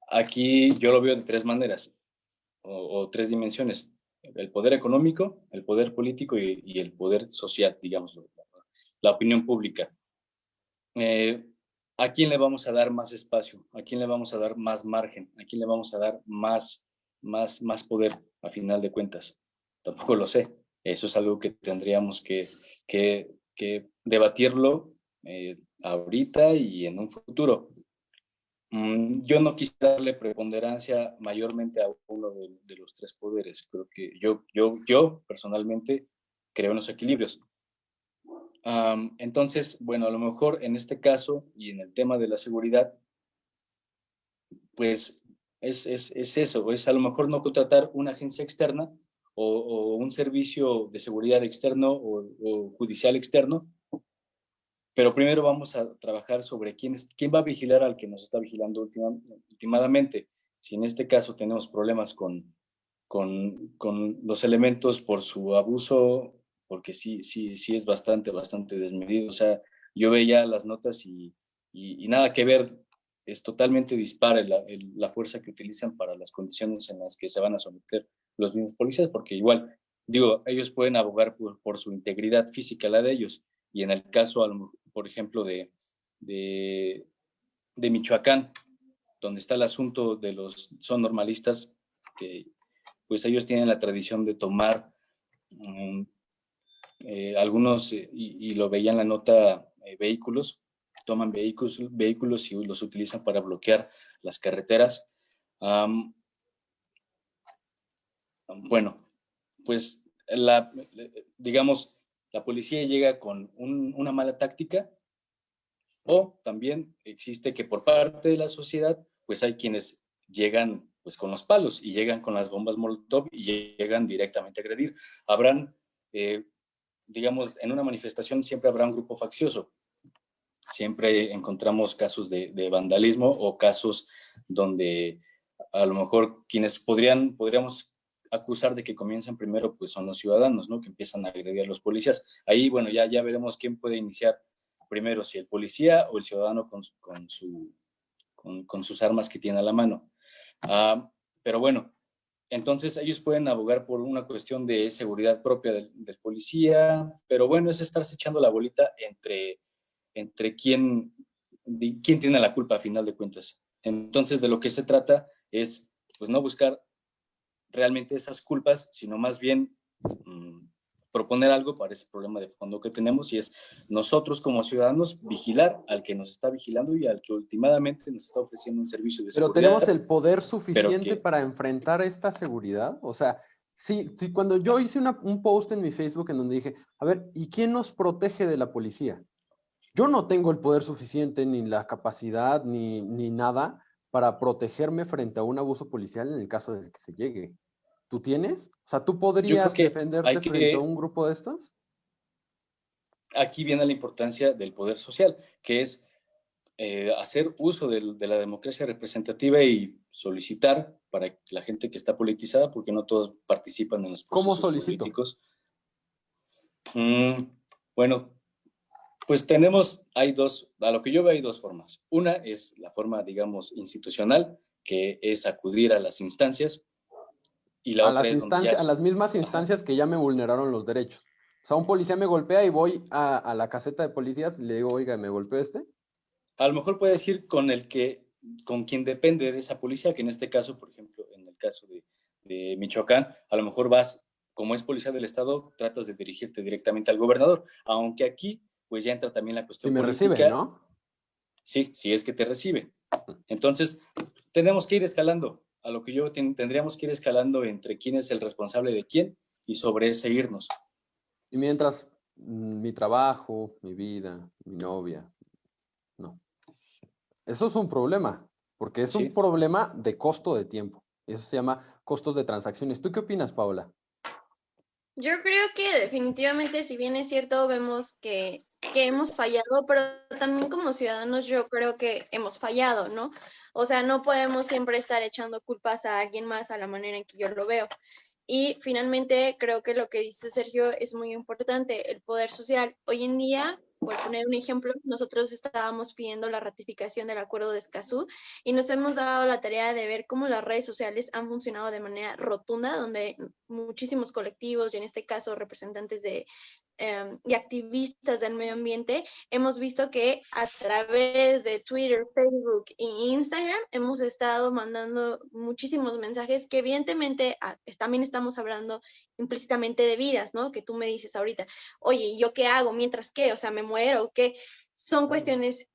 Aquí yo lo veo de tres maneras o tres dimensiones: el poder económico, el poder político y el poder social, digamos, la opinión pública. ¿A quién le vamos a dar más espacio? ¿A quién le vamos a dar más margen? ¿A quién le vamos a dar más poder a final de cuentas? Tampoco lo sé. Eso es algo que tendríamos que debatirlo ahorita y en un futuro. Yo no quisiera darle preponderancia mayormente a uno de los tres poderes. Creo que yo personalmente creo en los equilibrios. Entonces, bueno, a lo mejor en este caso y en el tema de la seguridad, pues es eso, es a lo mejor no contratar una agencia externa o un servicio de seguridad externo o judicial externo, pero primero vamos a trabajar sobre quién va a vigilar al que nos está vigilando últimamente. Si en este caso tenemos problemas con los elementos por su abuso, porque sí es bastante desmedido. O sea, yo veía las notas y nada que ver, es totalmente dispara la fuerza que utilizan para las condiciones en las que se van a someter los mismos policías, porque igual, digo, ellos pueden abogar por su integridad física, la de ellos, y en el caso, por ejemplo, de Michoacán, donde está el asunto de son normalistas, que pues ellos tienen la tradición de tomar algunos, y lo veía en la nota, vehículos, toman vehículos y los utilizan para bloquear las carreteras. Bueno, pues digamos, la policía llega con una mala táctica, o también existe que por parte de la sociedad, pues hay quienes llegan pues con los palos y llegan con las bombas Molotov y llegan directamente a agredir. Habrán, digamos, en una manifestación siempre habrá un grupo faccioso. Siempre encontramos casos de vandalismo o casos donde a lo mejor quienes podríamos acusar de que comienzan primero, pues son los ciudadanos, ¿no? Que empiezan a agredir a los policías. Ahí, bueno, ya veremos quién puede iniciar primero, si el policía o el ciudadano con sus armas que tiene a la mano. Pero bueno, entonces ellos pueden abogar por una cuestión de seguridad propia del policía, pero bueno, es estarse echando la bolita entre quién tiene la culpa a final de cuentas. Entonces, de lo que se trata es, pues, no buscar realmente esas culpas, sino más bien proponer algo para ese problema de fondo que tenemos, y es nosotros como ciudadanos vigilar al que nos está vigilando y al que últimamente nos está ofreciendo un servicio de seguridad. ¿Pero tenemos el poder suficiente para enfrentar esta seguridad? O sea, sí, cuando yo hice un post en mi Facebook en donde dije, a ver, ¿y quién nos protege de la policía? Yo no tengo el poder suficiente, ni la capacidad, ni nada para protegerme frente a un abuso policial en el caso de que se llegue. ¿Tú tienes? O sea, ¿tú podrías defenderte frente a un grupo de estos? Aquí viene la importancia del poder social, que es hacer uso de la democracia representativa y solicitar para la gente que está politizada, porque no todos participan en los procesos políticos. Bueno, pues a lo que yo veo hay dos formas. Una es la forma, digamos, institucional, que es acudir a las instancias, y la otra es a las mismas instancias que ya me vulneraron los derechos. O sea, un policía me golpea y voy a la caseta de policías y le digo, oiga, ¿me golpeó este? A lo mejor puedes ir con quien depende de esa policía, que en este caso, por ejemplo, en el caso de Michoacán, a lo mejor vas, como es policía del estado, tratas de dirigirte directamente al gobernador, aunque aquí pues ya entra también la cuestión política. Si me recibe, ¿no? Sí, si es que te recibe. Entonces, tenemos que ir escalando. A lo que yo tendríamos que ir escalando entre quién es el responsable de quién y sobre ese irnos. Y mientras mi trabajo, mi vida, mi novia, no. Eso es un problema, porque es un problema de costo de tiempo. Eso se llama costos de transacciones. ¿Tú qué opinas, Paola? Yo creo que definitivamente, si bien es cierto, vemos que hemos fallado, pero también como ciudadanos yo creo que hemos fallado, ¿no? O sea, no podemos siempre estar echando culpas a alguien más a la manera en que yo lo veo. Y finalmente, creo que lo que dice Sergio es muy importante, el poder social. Hoy en día, por poner un ejemplo, nosotros estábamos pidiendo la ratificación del Acuerdo de Escazú y nos hemos dado la tarea de ver cómo las redes sociales han funcionado de manera rotunda, donde muchísimos colectivos, y en este caso representantes y activistas del medio ambiente, hemos visto que a través de Twitter, Facebook e Instagram hemos estado mandando muchísimos mensajes que evidentemente también estamos hablando implícitamente de vidas, ¿no? Que tú me dices ahorita, oye, ¿yo qué hago mientras qué? O sea, ¿me muero o qué? Son cuestiones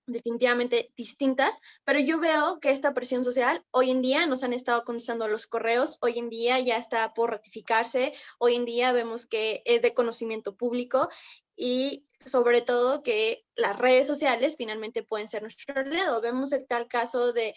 definitivamente distintas, pero yo veo que esta presión social hoy en día nos han estado contestando los correos, hoy en día ya está por ratificarse, hoy en día vemos que es de conocimiento público y sobre todo que las redes sociales finalmente pueden ser nuestro aliado. Vemos el tal caso de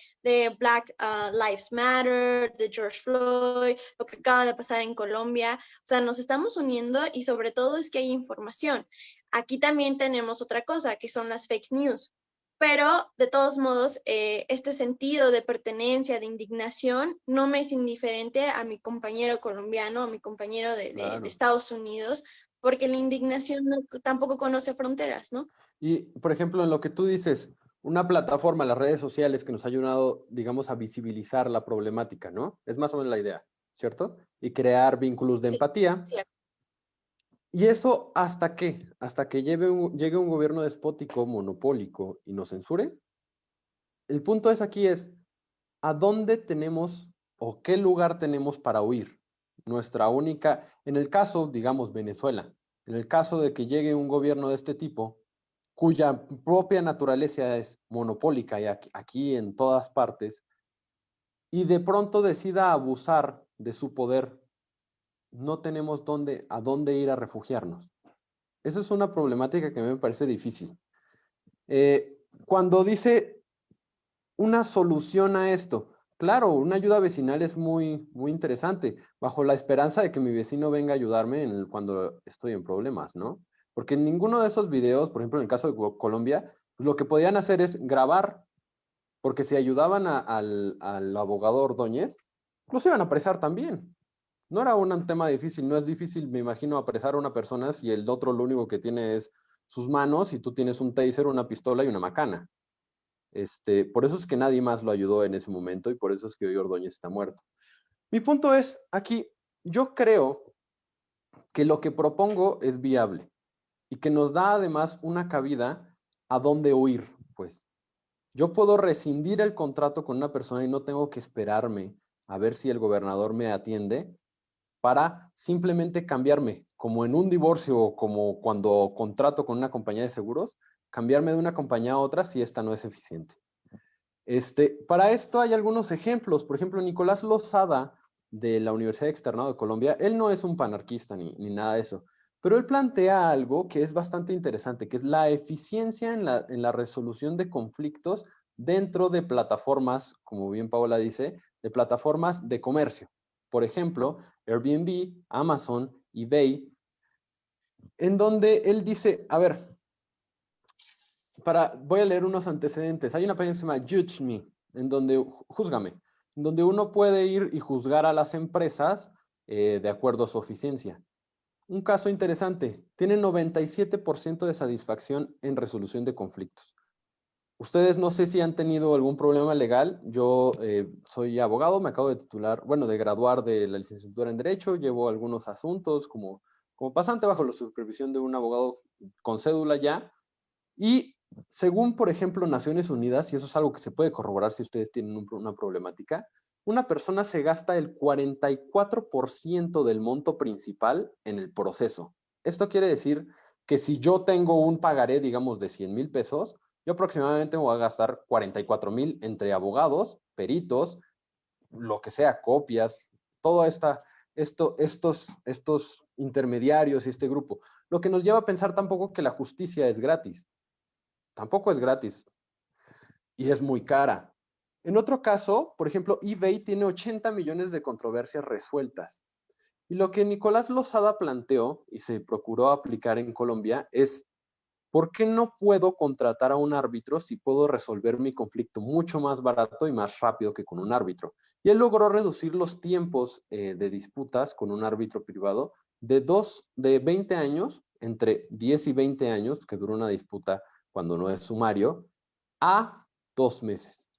Black Lives Matter, de George Floyd, lo que acaba de pasar en Colombia. O sea, nos estamos uniendo y sobre todo es que hay información. Aquí también tenemos otra cosa, que son las fake news. Pero de todos modos, este sentido de pertenencia, de indignación, no me es indiferente a mi compañero colombiano, a mi compañero de Estados Unidos, porque la indignación tampoco conoce fronteras, ¿no? Y, por ejemplo, en lo que tú dices, una plataforma, las redes sociales que nos ha ayudado, digamos, a visibilizar la problemática, ¿no? Es más o menos la idea, ¿cierto? Y crear vínculos de empatía. Cierto. ¿Y eso hasta qué? ¿Hasta que llegue un gobierno despótico, monopólico y nos censure? El punto aquí es, ¿a dónde tenemos o qué lugar tenemos para huir? Nuestra única, en el caso, digamos, Venezuela, en el caso de que llegue un gobierno de este tipo, cuya propia naturaleza es monopólica y aquí en todas partes, y de pronto decida abusar de su poder, no tenemos a dónde ir a refugiarnos. Esa es una problemática que me parece difícil. Cuando dice una solución a esto, claro, una ayuda vecinal es muy, muy interesante, bajo la esperanza de que mi vecino venga a ayudarme cuando estoy en problemas, ¿no? Porque en ninguno de esos videos, por ejemplo, en el caso de Colombia, pues lo que podían hacer es grabar, porque si ayudaban al abogado Ordóñez, los iban a apresar también. No era un tema difícil, no es difícil, me imagino, apresar a una persona si el otro lo único que tiene es sus manos y tú tienes un taser, una pistola y una macana. Por eso es que nadie más lo ayudó en ese momento y por eso es que hoy Ordóñez está muerto. Mi punto es, aquí, yo creo que lo que propongo es viable y que nos da además una cabida a dónde huir, pues. Yo puedo rescindir el contrato con una persona y no tengo que esperarme a ver si el gobernador me atiende para simplemente cambiarme, como en un divorcio o como cuando contrato con una compañía de seguros, cambiarme de una compañía a otra si esta no es eficiente. Para esto hay algunos ejemplos. Por ejemplo, Nicolás Lozada, de la Universidad Externado de Colombia, él no es un panarquista ni nada de eso, pero él plantea algo que es bastante interesante, que es la eficiencia en la resolución de conflictos dentro de plataformas, como bien Paola dice, de plataformas de comercio. Por ejemplo, Airbnb, Amazon, eBay, en donde él dice, a ver, voy a leer unos antecedentes. Hay una página que se llama Judge Me, en donde, júzgame, en donde uno puede ir y juzgar a las empresas de acuerdo a su eficiencia. Un caso interesante, tiene 97% de satisfacción en resolución de conflictos. Ustedes no sé si han tenido algún problema legal. Yo soy abogado, me acabo de titular, bueno, de graduar de la licenciatura en Derecho, llevo algunos asuntos como pasante bajo la supervisión de un abogado con cédula ya. Y según, por ejemplo, Naciones Unidas, y eso es algo que se puede corroborar si ustedes tienen una problemática, una persona se gasta el 44% del monto principal en el proceso. Esto quiere decir que si yo tengo un pagaré, digamos, de 100,000 pesos, yo aproximadamente me voy a gastar 44,000 entre abogados, peritos, lo que sea, copias, todo estos intermediarios y este grupo. Lo que nos lleva a pensar tampoco que la justicia es gratis. Tampoco es gratis y es muy cara. En otro caso, por ejemplo, eBay tiene 80 millones de controversias resueltas. Y lo que Nicolás Lozada planteó y se procuró aplicar en Colombia es, ¿por qué no puedo contratar a un árbitro si puedo resolver mi conflicto mucho más barato y más rápido que con un árbitro? y él logró reducir los tiempos de disputas con un árbitro privado de 20 años, entre 10 y 20 años, que dura una disputa cuando no es sumario, a 2 meses,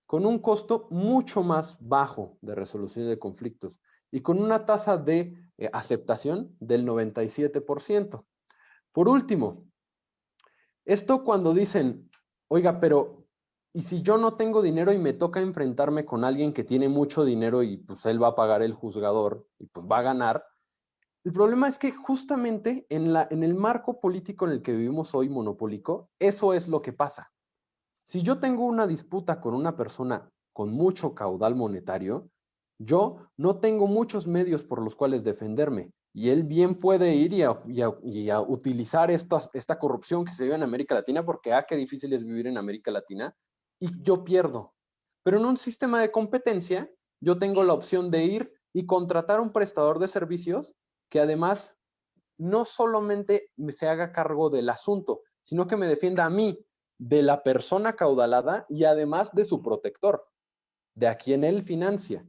con un costo mucho más bajo de resolución de conflictos y con una tasa de aceptación del 97%. Por último, esto cuando dicen, oiga, pero ¿y si yo no tengo dinero y me toca enfrentarme con alguien que tiene mucho dinero y pues él va a pagar el juzgador y pues va a ganar? El problema es que justamente en el marco político en el que vivimos hoy, monopólico, eso es lo que pasa. Si yo tengo una disputa con una persona con mucho caudal monetario, yo no tengo muchos medios por los cuales defenderme. Y él bien puede ir y a utilizar esta corrupción que se vive en América Latina, porque qué difícil es vivir en América Latina, y yo pierdo. Pero en un sistema de competencia, yo tengo la opción de ir y contratar a un prestador de servicios que además no solamente se haga cargo del asunto, sino que me defienda a mí, de la persona caudalada y además de su protector, de a quien él financia.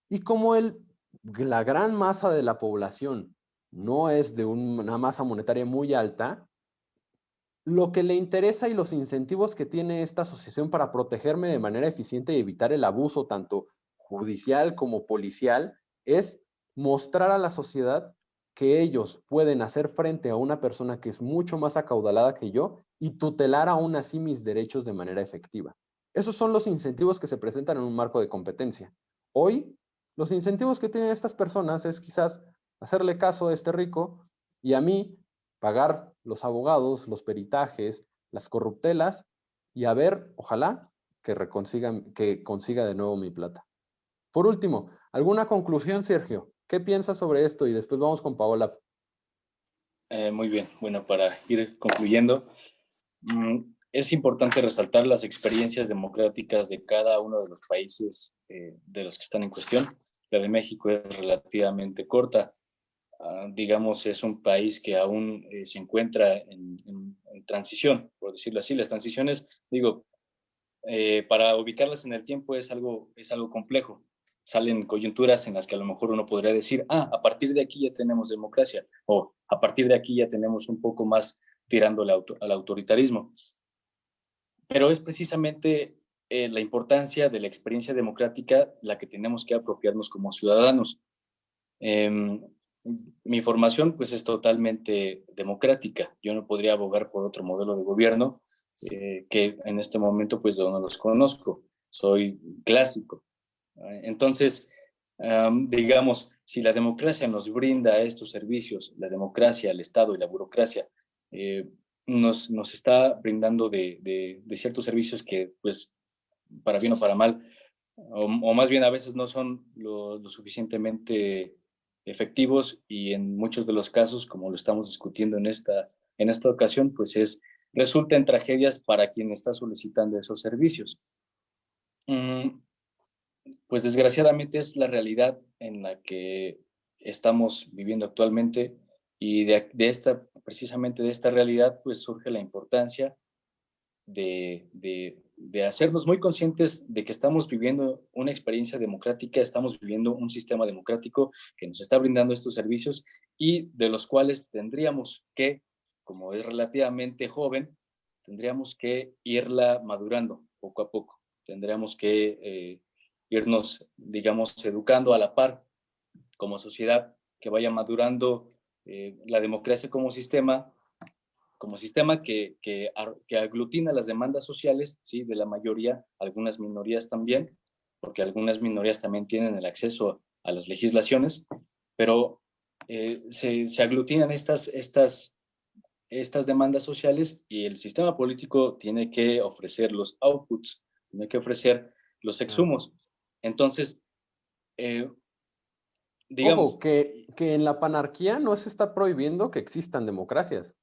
Y como la gran masa de la población no es de una masa monetaria muy alta, lo que le interesa y los incentivos que tiene esta asociación para protegerme de manera eficiente y evitar el abuso tanto judicial como policial es mostrar a la sociedad que ellos pueden hacer frente a una persona que es mucho más acaudalada que yo y tutelar aún así mis derechos de manera efectiva. Esos son los incentivos que se presentan en un marco de competencia. Hoy, los incentivos que tienen estas personas es quizás hacerle caso a este rico y a mí pagar los abogados, los peritajes, las corruptelas y a ver, ojalá, que consiga de nuevo mi plata. Por último, ¿alguna conclusión, Sergio? ¿Qué piensas sobre esto? Y después vamos con Paola. Muy bien, bueno, para ir concluyendo, es importante resaltar las experiencias democráticas de cada uno de los países de los que están en cuestión. La de México es relativamente corta. Digamos, es un país que aún se encuentra en transición, por decirlo así. Las transiciones, digo, para ubicarlas en el tiempo es algo complejo. Salen coyunturas en las que a lo mejor uno podría decir, a partir de aquí ya tenemos democracia, o a partir de aquí ya tenemos un poco más tirando al autoritarismo. Pero es precisamente la importancia de la experiencia democrática la que tenemos que apropiarnos como ciudadanos. Mi formación pues es totalmente democrática. Yo no podría abogar por otro modelo de gobierno que en este momento pues yo no los conozco. Soy clásico. Entonces, digamos, si la democracia nos brinda estos servicios, la democracia, el Estado y la burocracia nos está brindando de ciertos servicios que pues para bien o para mal, o más bien a veces no son lo suficientemente efectivos y en muchos de los casos, como lo estamos discutiendo en esta ocasión, pues resulta en tragedias para quien está solicitando esos servicios. Pues desgraciadamente es la realidad en la que estamos viviendo actualmente y precisamente de esta realidad pues surge la importancia de hacernos muy conscientes de que estamos viviendo una experiencia democrática, estamos viviendo un sistema democrático que nos está brindando estos servicios y de los cuales tendríamos que, como es relativamente joven, tendríamos que irla madurando poco a poco. Tendríamos que irnos, digamos, educando a la par como sociedad, que vaya madurando la democracia como sistema que aglutina las demandas sociales, ¿sí? De la mayoría, algunas minorías también, porque algunas minorías también tienen el acceso a las legislaciones, pero se aglutinan estas demandas sociales y el sistema político tiene que ofrecer los outputs, tiene que ofrecer los exhumos. Entonces, digamos... Ojo, que en la panarquía no se está prohibiendo que existan democracias.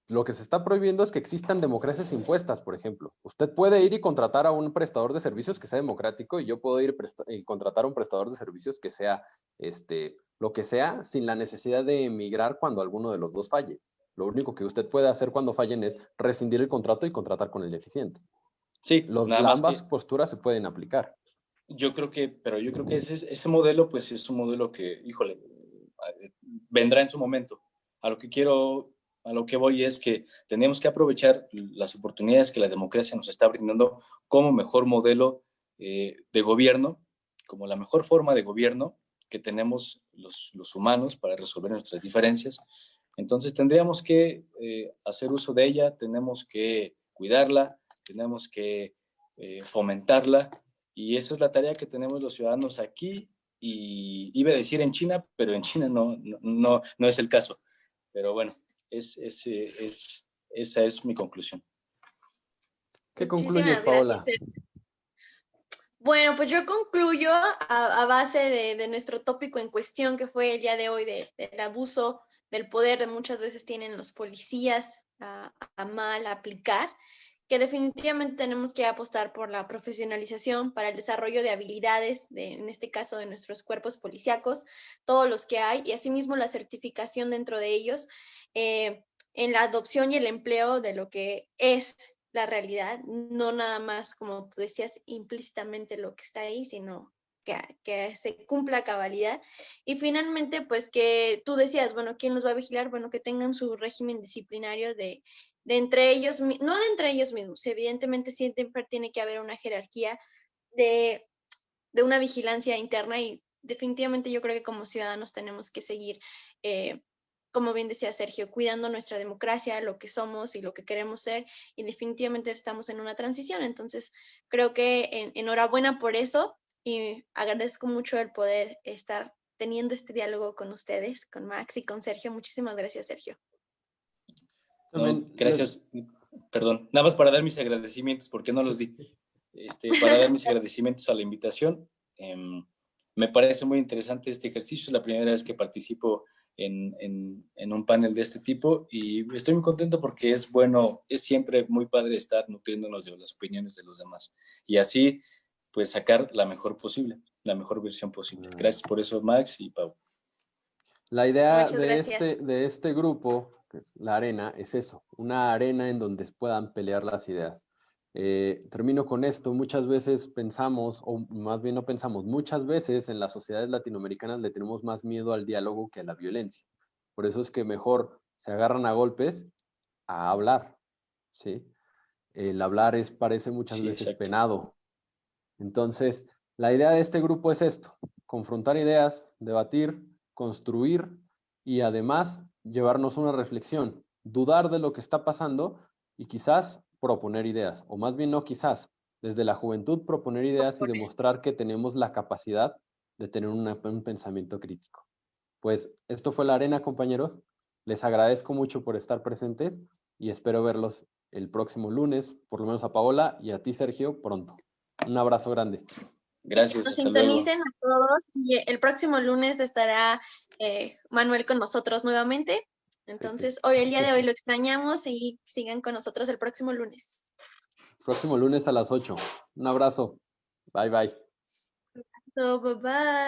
Lo que se está prohibiendo es que existan democracias impuestas, por ejemplo. Usted puede ir y contratar a un prestador de servicios que sea democrático y yo puedo ir y contratar a un prestador de servicios que sea lo que sea, sin la necesidad de emigrar cuando alguno de los dos falle. Lo único que usted puede hacer cuando fallen es rescindir el contrato y contratar con el eficiente. Sí, Ambas posturas se pueden aplicar. yo creo que ese modelo, pues es un modelo que, híjole, vendrá en su momento. A lo que voy es que tenemos que aprovechar las oportunidades que la democracia nos está brindando como mejor modelo de gobierno, como la mejor forma de gobierno que tenemos los humanos para resolver nuestras diferencias. Entonces tendríamos que hacer uso de ella, tenemos que cuidarla, tenemos que fomentarla, y esa es la tarea que tenemos los ciudadanos aquí, y iba a decir en China, pero en China no es el caso. Pero bueno, esa es mi conclusión. ¿Qué concluyes, Muchísimas Paola? gracias. Bueno, pues yo concluyo a base de nuestro tópico en cuestión, que fue el día de hoy, del abuso del poder que muchas veces tienen los policías a mal aplicar, que definitivamente tenemos que apostar por la profesionalización, para el desarrollo de habilidades, en este caso de nuestros cuerpos policíacos, todos los que hay, y asimismo la certificación dentro de ellos, en la adopción y el empleo de lo que es la realidad, no nada más, como tú decías, implícitamente lo que está ahí, sino que se cumpla a cabalidad. Y finalmente, pues que tú decías, bueno, ¿quién los va a vigilar? Bueno, que tengan su régimen disciplinario de entre ellos, no de entre ellos mismos, evidentemente siempre tiene que haber una jerarquía de una vigilancia interna, y definitivamente yo creo que como ciudadanos tenemos que seguir, como bien decía Sergio, cuidando nuestra democracia, lo que somos y lo que queremos ser, y definitivamente estamos en una transición. Entonces creo que enhorabuena por eso, y agradezco mucho el poder estar teniendo este diálogo con ustedes, con Max y con Sergio. Muchísimas gracias, Sergio. No, gracias, perdón, nada más para dar mis agradecimientos, porque no los di, para dar mis agradecimientos a la invitación. Me parece muy interesante este ejercicio, es la primera vez que participo en un panel de este tipo, y estoy muy contento porque es bueno, es siempre muy padre estar nutriéndonos de las opiniones de los demás, y así pues sacar la mejor versión posible. Gracias por eso, Max y Pau. La idea Muchas gracias. de este grupo, que es la arena, es eso, una arena en donde puedan pelear las ideas. Termino con esto. Muchas veces pensamos, o más bien no pensamos, muchas veces en las sociedades latinoamericanas le tenemos más miedo al diálogo que a la violencia. Por eso es que mejor se agarran a golpes a hablar, ¿sí? El hablar parece muchas veces Exacto. penado. Entonces, la idea de este grupo es esto: confrontar ideas, debatir, construir y además llevarnos una reflexión, dudar de lo que está pasando y quizás proponer ideas, o más bien no quizás, desde la juventud proponer ideas y demostrar que tenemos la capacidad de tener un pensamiento crítico. Pues esto fue La Arena, compañeros. Les agradezco mucho por estar presentes y espero verlos el próximo lunes, por lo menos a Paola y a ti, Sergio, pronto. Un abrazo grande. Gracias, Nos hasta luego. sintonicen a todos, y el próximo lunes estará Manuel con nosotros nuevamente. Entonces, Sí. hoy, el día de hoy, lo extrañamos, y sigan con nosotros el próximo lunes. Próximo lunes a las 8. Un abrazo. Bye, bye. So, bye bye.